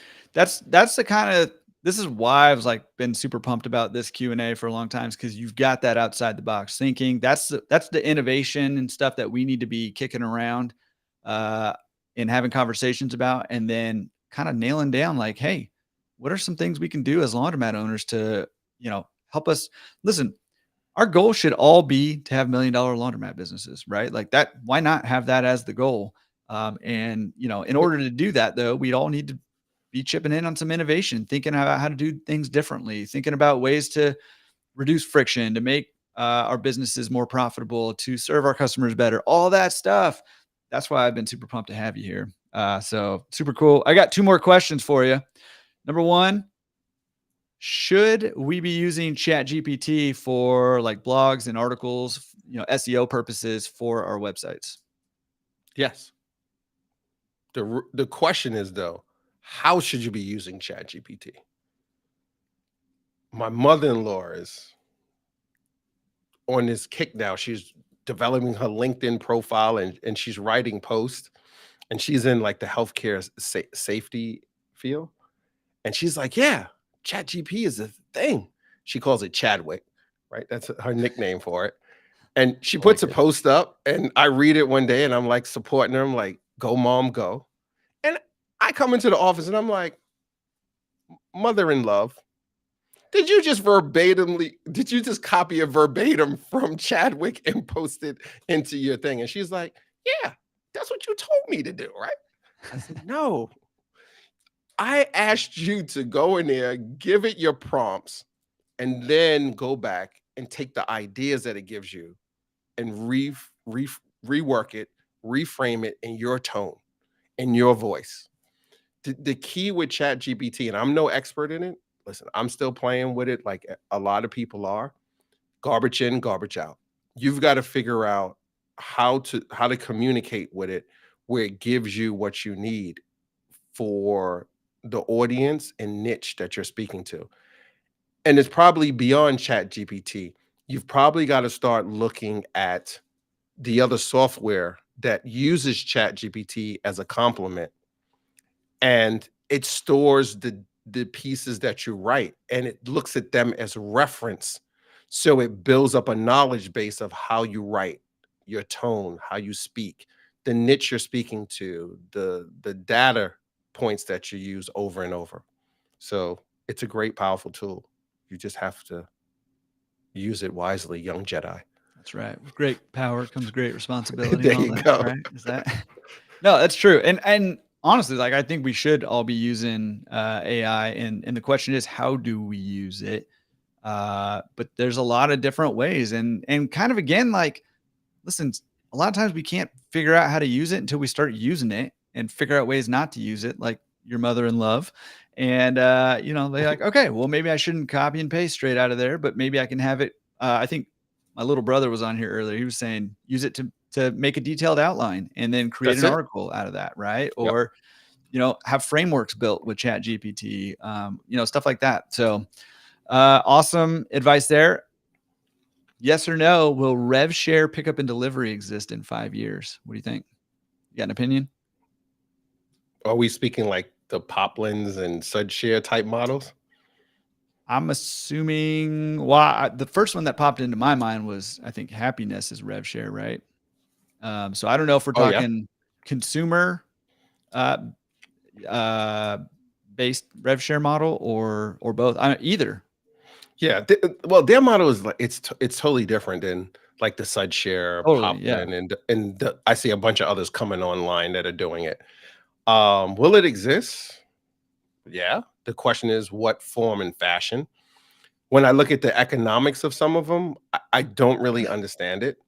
the kind of, this is why I've like been super pumped about this Q&A for a long time, because you've got that outside the box thinking. That's the innovation and stuff that we need to be kicking around uh and having conversations about, and then kind of nailing down like, hey, what are some things we can do as laundromat owners to, help us. Listen, our goal should all be to have $1 million laundromat businesses, right? Like that. Why not have that as the goal? And in order to do that, though, we'd all need to be chipping in on some innovation, thinking about how to do things differently, thinking about ways to reduce friction, to make our businesses more profitable, to serve our customers better, all that stuff. That's why I've been super pumped to have you here. So super cool. I got two more questions for you. Number one, should we be using Chat GPT for like blogs and articles, SEO purposes for our websites? Yes. The question is though, how should you be using ChatGPT? My mother-in-law is on this kick now. She's developing her LinkedIn profile, and she's writing posts, and she's in like the healthcare safety field. And she's like, yeah, ChatGPT is a thing. She calls it Chadwick, right? That's her nickname for it. And she I like puts a it. post up, and I read it one day, and I'm like supporting her. I'm like, go mom, go. And I come into the office and I'm like, mother in love, did you just copy a verbatim from Chadwick and post it into your thing? And she's like, yeah, that's what you told me to do, right? I said, no, I asked you to go in there, give it your prompts, and then go back and take the ideas that it gives you and rework it, reframe it in your tone, in your voice. The key with Chat GPT, and I'm no expert in it. Listen, I'm still playing with it like a lot of people are. Garbage in, garbage out. You've got to figure out how to communicate with it where it gives you what you need for the audience and niche that you're speaking to. And it's probably beyond Chat GPT. You've probably got to start looking at the other software that uses Chat GPT as a complement, and it stores the pieces that you write, and it looks at them as reference. So it builds up a knowledge base of how you write, your tone, how you speak, the niche you're speaking to, the data points that you use over and over. So it's a great, powerful tool. You just have to use it wisely, young Jedi. That's right. With great power comes great responsibility and There all you that, go. right? Is that No, that's true. And honestly, like I think we should all be using AI, and the question is, how do we use it? But there's a lot of different ways, and kind of again, like, listen, a lot of times we can't figure out how to use it until we start using it and figure out ways not to use it, like your mother in love. And they're like, okay, well, maybe I shouldn't copy and paste straight out of there, but maybe I can have it. I think my little brother was on here earlier. He was saying use it to make a detailed outline and then create That's an it. article out of that, right? Yep. Or have frameworks built with Chat GPT, stuff like that. So awesome advice there. Yes or no? Will rev share pickup and delivery exist in 5 years? What do you think? You got an opinion? Are we speaking like the Poplins and SudShare type models? I'm assuming. Well, the first one that popped into my mind was, I think, happiness is rev share, right? So I don't know if we're Oh yeah. talking consumer uh, uh, based rev share model or both. Either. Yeah. Well, their model is like it's totally different than like the SudShare, Totally. Yeah. Poplin, and I see a bunch of others coming online that are doing it. Will it exist? Yeah. The question is what form and fashion. When I look at the economics of some of them, I don't really understand it.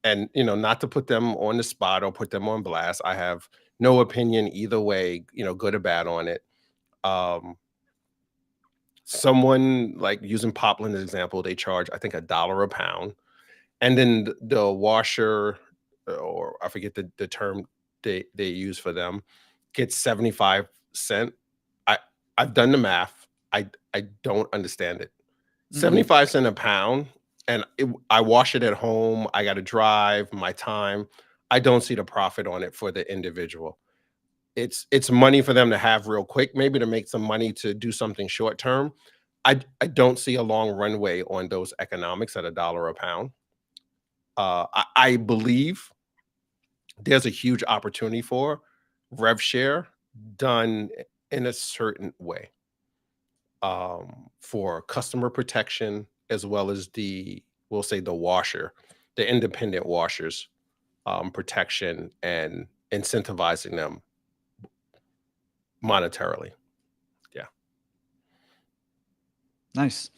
And not to put them on the spot or put them on blast. I have no opinion either way, good or bad on it. Um, Someone like using Poplin as an example, they charge I think $1 a pound, and then the washer, or I forget the term they use for them, gets 75 cent. I I've done the math. I don't understand it. Mm-mm. 75 cent a pound, and I wash it at home. I got to drive my time. I don't see the profit on it for the individual. It's money for them to have real quick, maybe to make some money to do something short term. I don't see a long runway on those economics at $1 a pound. I believe there's a huge opportunity for rev share done in a certain way, for customer protection as well as we'll say the independent washers, protection and incentivizing them monetarily. Yeah. Nice.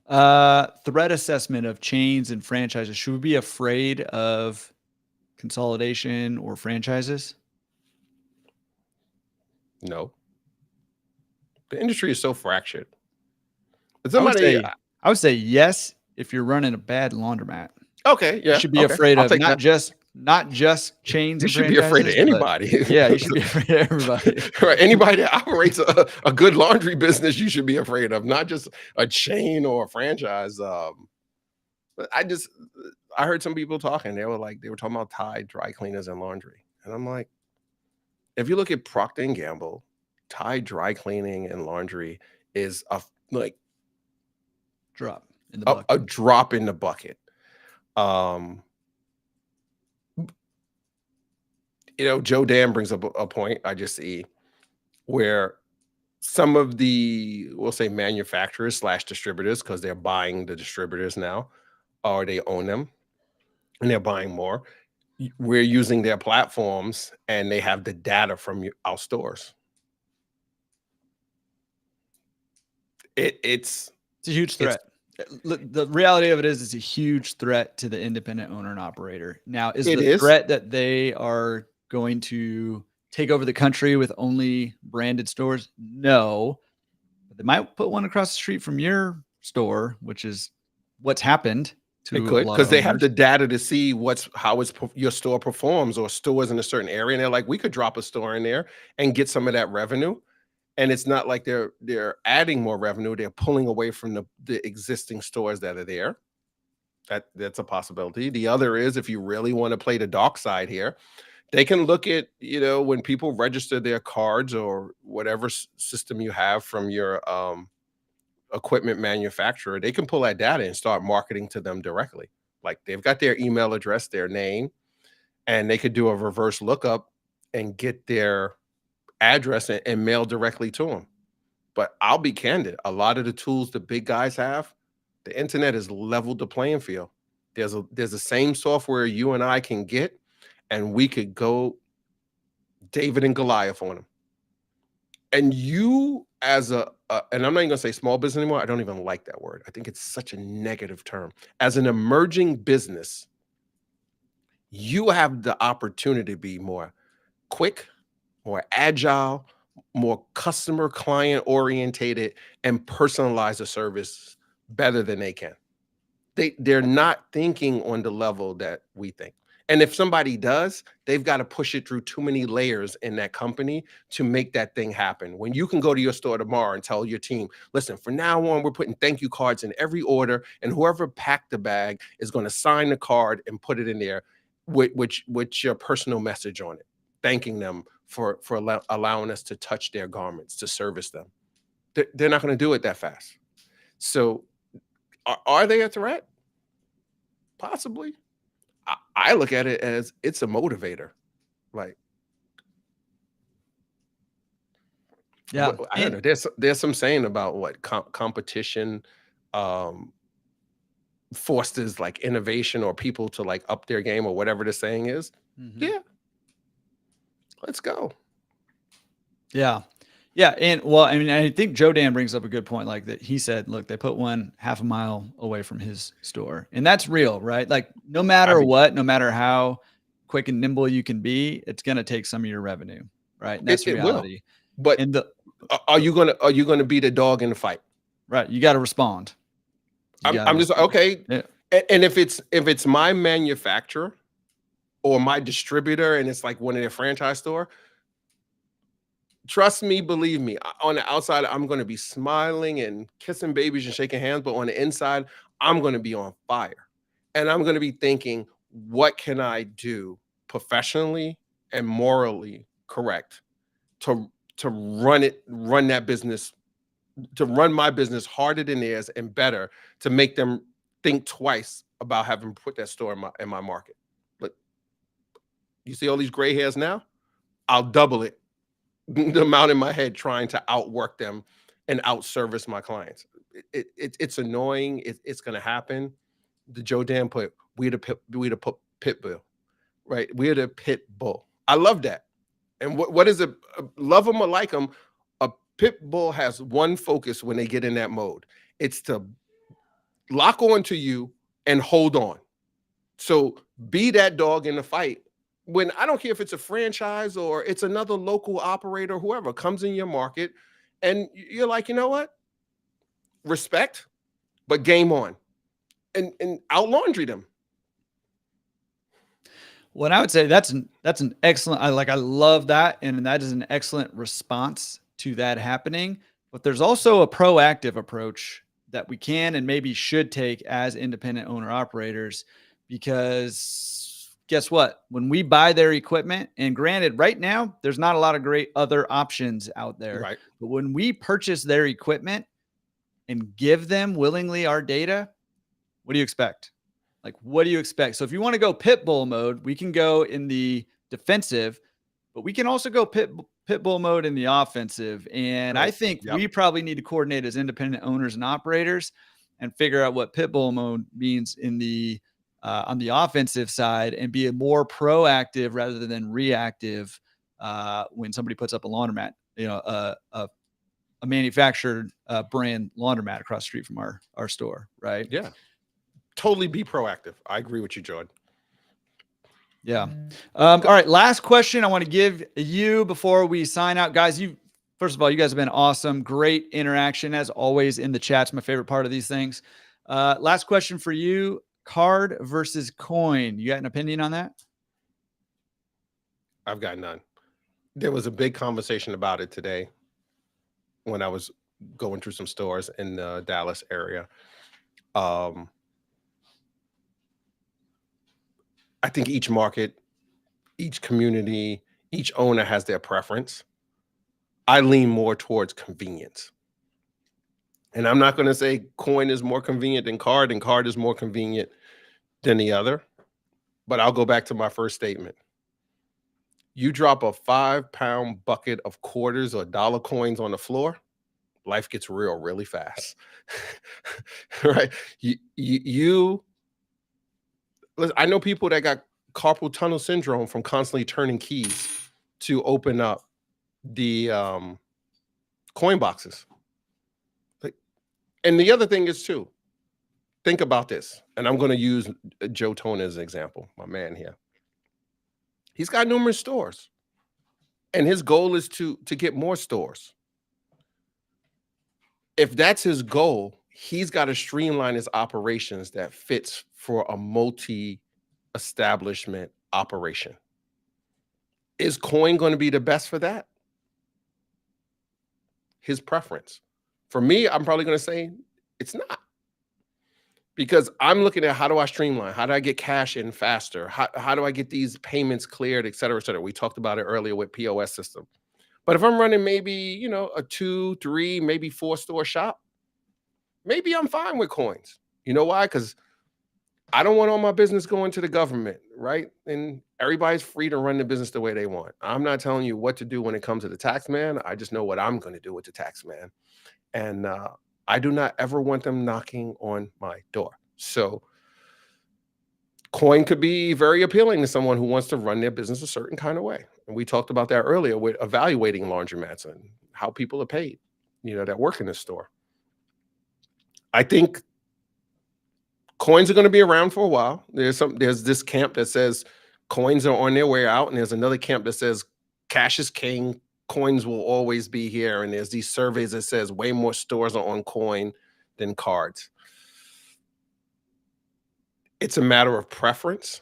Threat assessment of chains and franchises. Should we be afraid of consolidation or franchises? No, the industry is so fractured. I would Somebody, say I would say yes if you're running a bad laundromat. okay, You yeah, should be okay, afraid I'll of take that. not just chains You and should be afraid of franchises, but anybody. yeah, you should be afraid of everybody. Right, anybody that operates a good laundry business, you should be afraid of, not just a chain or a franchise. But I heard some people talking. They were talking about Tide dry cleaners and laundry, and I'm like, if you look at Procter and Gamble, Tide dry cleaning and laundry is like Drop in the a bucket. drop in the bucket. Um, Joe Dan brings up a point I just see where some of the, we'll say, manufacturers slash distributors, because they're buying the distributors now, or they own them and they're buying more. We're using their platforms and they have the data from our stores. It's It's a huge it's threat. The reality of it is it's a huge threat to the independent owner and operator. Now, is it the is. threat that they are going to take over the country with only branded stores? No. But they might put one across the street from your store, which is what's happened It to a could, lot because of they have owners. the data to see how your store performs, or stores in a certain area, and they're like, we could drop a store in there and get some of that revenue. And it's not like they're adding more revenue; they're pulling away from the existing stores that are there. That's a possibility. The other is, if you really want to play the dark side here, they can look at, when people register their cards or whatever system you have from your equipment manufacturer, they can pull that data and start marketing to them directly. Like, they've got their email address, their name, and they could do a reverse lookup and get their address and mail directly to them. But I'll be candid, a lot of the tools the big guys have, the internet has leveled the playing field. There's the same software you and I can get, and we could go David and Goliath on them. And you, as and I'm not even gonna say small business anymore. I don't even like that word. I think it's such a negative term. As an emerging business, you have the opportunity to be more quick, more agile, more customer client orientated and personalize the service better than they can. They're not thinking on the level that we think. And if somebody does, they've got to push it through too many layers in that company to make that thing happen. When you can go to your store tomorrow and tell your team, listen, from now on, we're putting thank you cards in every order, and whoever packed the bag is going to sign the card and put it in there with your personal message on it, thanking them for allowing us to touch their garments, to service them. They're not going to do it that fast. So are they a threat? Possibly. I look at it as it's a motivator. Like, Yeah. I don't know. There's some saying about what competition um, fosters like innovation or people to like up their game or whatever the saying is. Yeah, let's go. Yeah. Yeah. And well, I mean, I think Joe Dan brings up a good point. Like that he said, look, they put one half a mile away from his store. And that's real, right? Like no I matter mean, what, no matter how quick and nimble you can be, it's going to take some of your revenue. Right. And that's the it will. reality. But And are you gonna be the dog in the fight? right. You got to respond. I'm just okay. Yeah. And if it's my manufacturer or my distributor and it's like one of their franchise store, trust me, believe me, on the outside, I'm going to be smiling and kissing babies and shaking hands, but on the inside, I'm going to be on fire. And I'm going to be thinking, what can I do professionally and morally correct to run that business, to run my business harder than theirs and better, to make them think twice about having put that store in my market. But you see all these gray hairs now? I'll double it the amount in my head trying to outwork them and outservice my clients. It's annoying. It's going to happen. The Joe Dan put, we the pit bull, right? We're the pit bull. I love that. And what is it? Love them or like them, a pit bull has one focus when they get in that mode. It's to lock on to you and hold on. So be that dog in the fight. When I don't care if it's a franchise or it's another local operator, whoever comes in your market, and you're like, you know what? Respect, but game on, and out laundry them. Well, I would say that's an excellent. I love that, and that is an excellent response to that happening. But there's also a proactive approach that we can and maybe should take as independent owner operators, because guess what? When we buy their equipment, and granted, right now there's not a lot of great other options out there, Right. but when we purchase their equipment and give them willingly our data, what do you expect? Like, what do you expect? So if you want to go pit bull mode, we can go in the defensive, but we can also go pit bull mode in the offensive. And I think Yep. we probably need to coordinate as independent owners and operators and figure out what pit bull mode means in the on the offensive side, and be a more proactive rather than reactive when somebody puts up a laundromat, a manufactured brand laundromat across the street from our store, right? Yeah. Totally be proactive. I agree with you, Jordan. Yeah. All right. Last question I want to give you before we sign out, guys. First of all, you guys have been awesome. Great interaction as always in the chat's my favorite part of these things. Last question for you: card versus coin. You got an opinion on that? I've got none. There was a big conversation about it today when I was going through some stores in the Dallas area. I think each market, each community, each owner has their preference. I lean more towards convenience. And I'm not going to say coin is more convenient than card and card is more convenient than the other. But I'll go back to my first statement. You drop a 5-pound bucket of quarters or dollar coins on the floor, life gets real really fast. Right? Listen, I know people that got carpal tunnel syndrome from constantly turning keys to open up the coin boxes. And the other thing is too, think about this, and I'm going to use Joe Tone as an example, my man here. He's got numerous stores, and his goal is to get more stores. If that's his goal, he's got to streamline his operations that fits for a multi-establishment operation. Is coin going to be the best for that? His preference. For me, I'm probably going to say it's not, because I'm looking at how do I streamline? How do I get cash in faster? How do I get these payments cleared, et cetera, et cetera? We talked about it earlier with POS system. But if I'm running maybe, a 2, 3, maybe 4 store shop, maybe I'm fine with coins. You know why? Because I don't want all my business going to the government, right? And everybody's free to run the business the way they want. I'm not telling you what to do when it comes to the tax man. I just know what I'm going to do with the tax man. And I do not ever want them knocking on my door. So coin could be very appealing to someone who wants to run their business a certain kind of way. And we talked about that earlier with evaluating laundromats and how people are paid, that work in this store. I think coins are going to be around for a while. There's this camp that says coins are on their way out, and there's another camp that says cash is king. Coins will always be here. And there's these surveys that says way more stores are on coin than cards. It's a matter of preference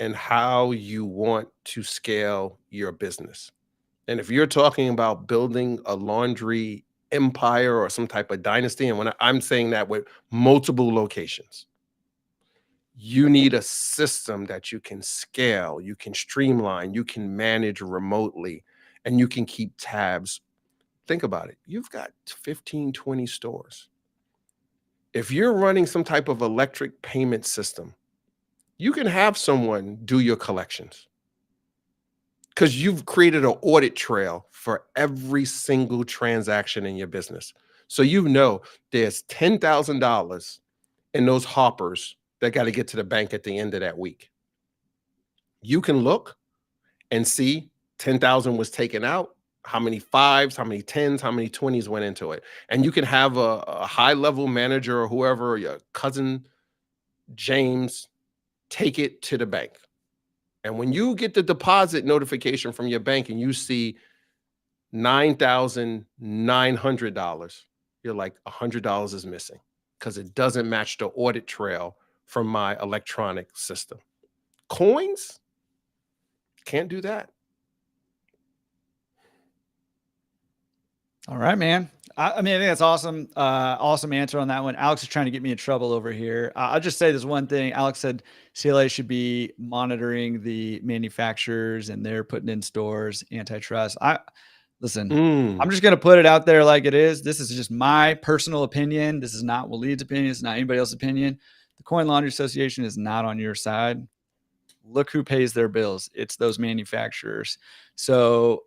and how you want to scale your business. And if you're talking about building a laundry empire or some type of dynasty, and when I'm saying that with multiple locations, you need a system that you can scale, you can streamline, you can manage remotely, and you can keep tabs. Think about it. You've got 15, 20 stores. If you're running some type of electric payment system, you can have someone do your collections because you've created an audit trail for every single transaction in your business. So there's $10,000 in those hoppers that got to get to the bank at the end of that week. You can look and see 10,000 was taken out, how many 5s, how many 10s, how many 20s went into it. And you can have a high-level manager or whoever, your cousin James, take it to the bank. And when you get the deposit notification from your bank and you see $9,900, you're like, $100 is missing because it doesn't match the audit trail from my electronic system. Coins can't do that. All right, man. I think that's awesome. Awesome answer on that one. Alex is trying to get me in trouble over here. I'll just say this one thing. Alex said CLA should be monitoring the manufacturers and they're putting in stores, antitrust. Listen, I'm just going to put it out there like it is. This is just my personal opinion. This is not Waleed's opinion. It's not anybody else's opinion. The Coin Laundry Association is not on your side. Look who pays their bills. It's those manufacturers. So,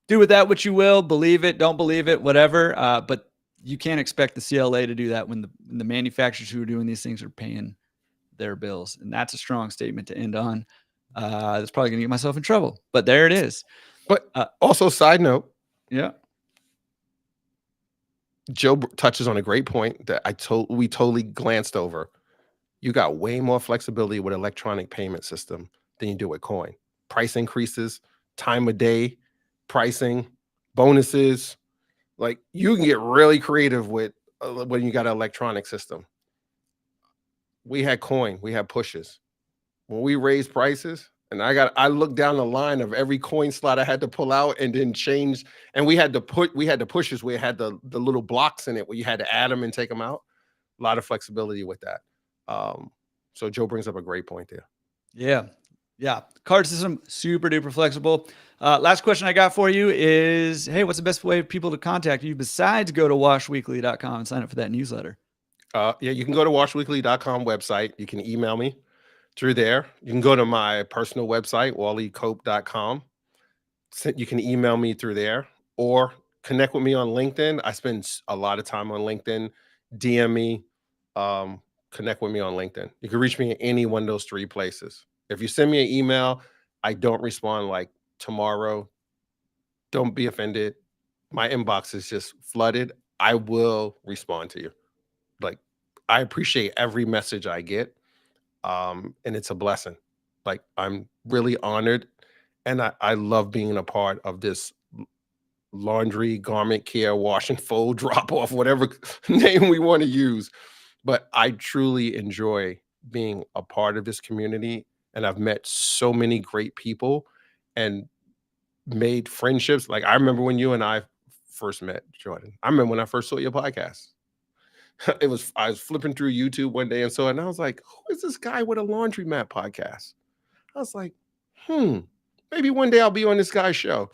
do with that what you will. Believe it, don't believe it, whatever. But you can't expect the CLA to do that when the manufacturers who are doing these things are paying their bills. And that's a strong statement to end on. That's probably going to get myself in trouble. But there it is. But also, side note. Yeah. Joe touches on a great point that we totally glanced over. You got way more flexibility with electronic payment system than you do with coin. Price increases, time of day, pricing, bonuses. Like, you can get really creative with when you got an electronic system. We had coin, we had pushes. When we raised prices, and I looked down the line of every coin slot I had to pull out and then change. And we had the pushes where it had the little blocks in it where you had to add them and take them out. A lot of flexibility with that. So Joe brings up a great point there. Yeah. Yeah. Card system, super duper flexible. Last question I got for you is, hey, what's the best way for people to contact you besides go to washweekly.com and sign up for that newsletter? Yeah, you can go to washweekly.com website. You can email me through there. You can go to my personal website, waleedcope.com. You can email me through there or connect with me on LinkedIn. I spend a lot of time on LinkedIn. DM me, connect with me on LinkedIn. You can reach me at any one of those 3 places. If you send me an email, I don't respond like tomorrow. Don't be offended. My inbox is just flooded. I will respond to you. Like, I appreciate every message I get. And it's a blessing. Like, I'm really honored And I love being a part of this laundry, garment care, wash and fold, drop off, whatever name we want to use. But I truly enjoy being a part of this community. And I've met so many great people and made friendships. Like I remember when you and I first met, Jordan. I remember when I first saw your podcast. I was flipping through YouTube one day and saw it, and I was like, who is this guy with a laundromat podcast? I was like, maybe one day I'll be on this guy's show.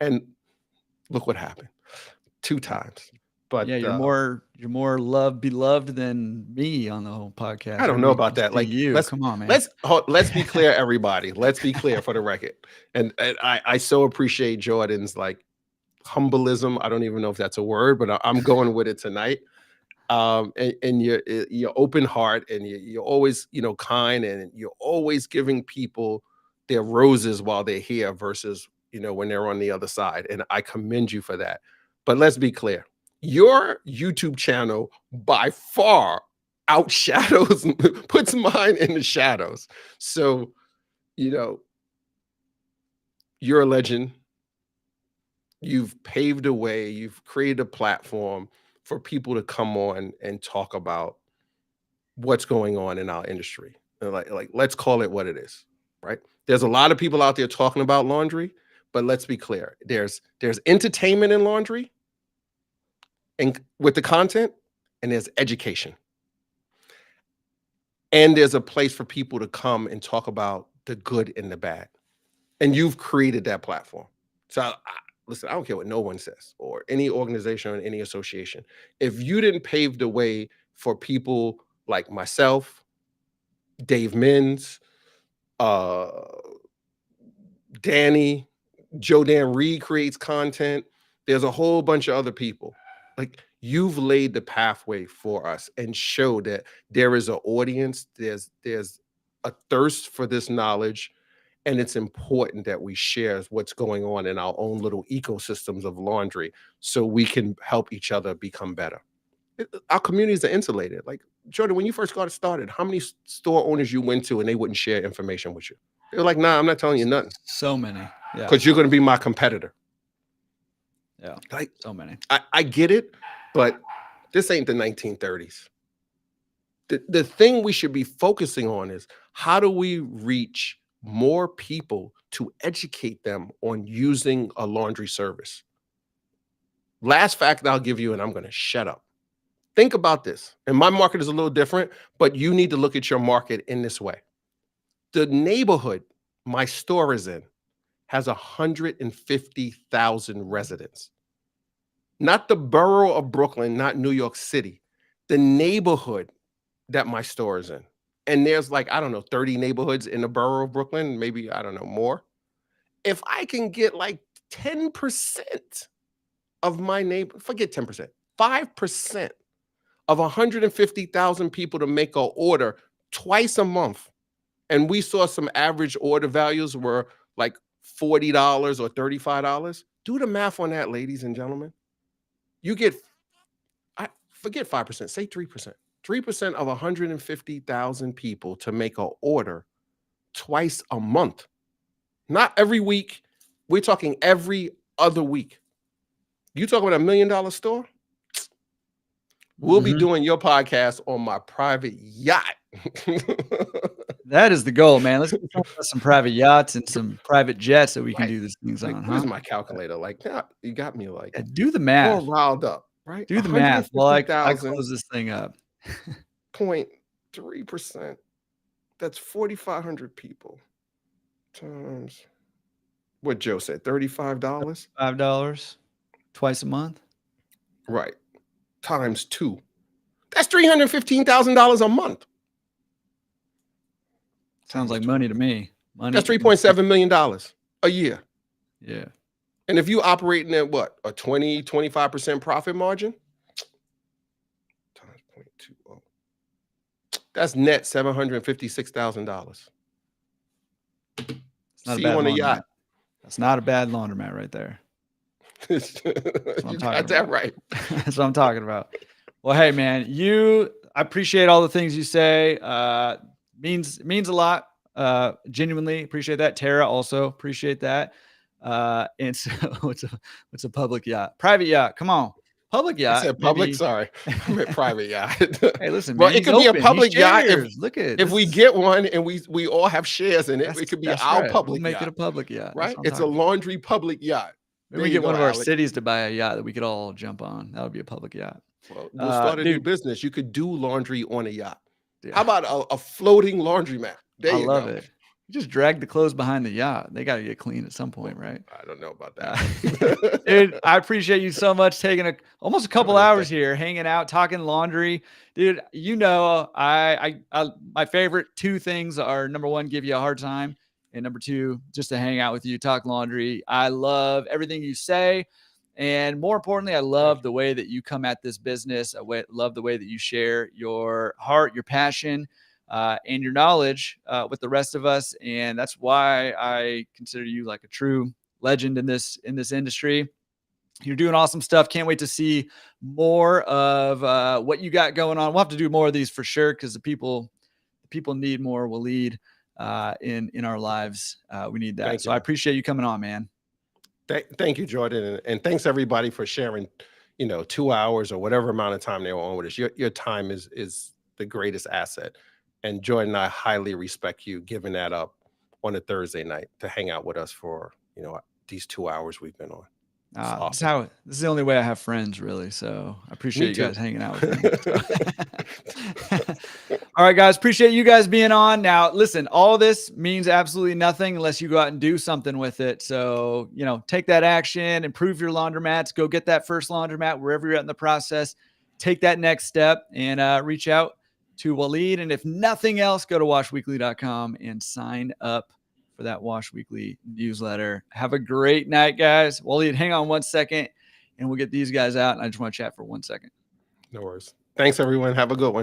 And look what happened. 2 times. But yeah, you're more beloved than me on the whole podcast. I don't know about that. Like, come on, man. Let's be clear, everybody. Let's be clear for the record. And I so appreciate Jordan's like humbleism. I don't even know if that's a word, but I'm going with it tonight. And your open heart, and you're always, kind, and you're always giving people their roses while they're here versus, when they're on the other side. And I commend you for that. But let's be clear. Your YouTube channel by far outshadows, puts mine in the shadows. So, you're a legend. You've paved a way. You've created a platform for people to come on and talk about what's going on in our industry. And like, let's call it what it is, right? There's a lot of people out there talking about laundry, but let's be clear. There's entertainment in laundry, and with the content, and there's education. And there's a place for people to come and talk about the good and the bad. And you've created that platform. So listen, I don't care what no one says, or any organization or any association. If you didn't pave the way for people like myself, Dave Mins, Danny, Joe Dan Reed creates content. There's a whole bunch of other people. Like, you've laid the pathway for us and showed that there is an audience, there's a thirst for this knowledge, and it's important that we share what's going on in our own little ecosystems of laundry so we can help each other become better. Our communities are insulated. Like, Jordan, when you first got started, how many store owners you went to and they wouldn't share information with you? They were like, nah, I'm not telling you nothing. So many. Yeah. Because you're going to be my competitor. Yeah. Like, so many. I get it, but this ain't the 1930s. The thing we should be focusing on is, how do we reach more people to educate them on using a laundry service? Last fact I'll give you, and I'm going to shut up. Think about this. And my market is a little different, but you need to look at your market in this way. The neighborhood my store is in has 150,000 residents. Not the borough of Brooklyn, not New York City. The neighborhood that my store is in. And there's like, 30 neighborhoods in the borough of Brooklyn, maybe, more. If I can get like 10% of my neighbor, forget 10%, 5% of 150,000 people to make an order twice a month, and we saw some average order values were like $40 or $35, do the math on that, ladies and gentlemen. You get, forget 5%, say 3%. 3% of 150,000 people to make an order twice a month. Not every week. We're talking every other week. You talk about $1 million store? We'll be doing your podcast on my private yacht. That is the goal, man. Let's get some private yachts and some private jets that we can do these things like, on. Where's my calculator? Like, you got me like, do the math. All riled up, right? Do the math. Well, I close this thing up. 0.3%. That's 4,500 people times what Joe said, $35. $5 twice a month. Right. Times 2. That's $315,000 a month. Sounds like money to me. Money. That's $3.7 million a year. Yeah. And if you operating at what? A 20, 25% profit margin? Times 0.20. That's net $756,000. See you on the yacht. That's not a bad laundromat right there. You got that right. That's what I'm talking about. Well, hey, man, I appreciate all the things you say. Means a lot. Genuinely appreciate that. Tara, also appreciate that. And so what's a public yacht? Private yacht. Come on. Public I yacht, said public, maybe. sorry. I meant private yacht. Hey, listen, Well, man, it he's could be a open. He public yacht shares. Look at if this we is get one and we all have shares in it. It could be that's our right. We'll public make it yacht, a public yacht. That's right? what I'm It's a talking about. laundry public yacht. Maybe There we you get one go, of our Alex. cities to buy a yacht that we could all jump on. That would be a public yacht. Well, we'll start a new Dude, business. You could do laundry on a yacht. How yeah, about a floating laundromat? There I you love go. it. You just drag the clothes behind the yacht. They got to get clean at some point, Well, right? I don't know about Uh, that. dude, I appreciate you so much taking almost a All couple right, hours here, hanging out, talking laundry. Dude, my favorite two things are number one, give you a hard time, and number two, just to hang out with you, talk laundry. I love everything you say. And more importantly, I thank love you. the way that you come at this business. Love the way that you share your heart, your passion, and your knowledge with the rest of us. And that's why I consider you like a true legend in this industry. You're doing awesome stuff. Can't wait to see more of what you got going on. We'll have to do more of these for sure because the people need more Waleed in our lives. We need that. Thank So I you. appreciate you coming on, man. Thank you, Jordan, and thanks everybody for sharing. 2 hours or whatever amount of time they were on with us. Your time is the greatest asset, and Jordan and I highly respect you giving that up on a Thursday night to hang out with us for these 2 hours we've been on. It's awesome. This is the only way I have friends, really. So I appreciate Me you too. guys hanging out with me. So. All right, guys. Appreciate you guys being on. Now, listen, all this means absolutely nothing unless you go out and do something with it. So, take that action, improve your laundromats, go get that first laundromat wherever you're at in the process. Take that next step and reach out to Waleed. And if nothing else, go to washweekly.com and sign up for that Wash Weekly newsletter. Have a great night, guys. Waleed, hang on 1 second and we'll get these guys out. And I just want to chat for 1 second. No worries. Thanks, everyone. Have a good one.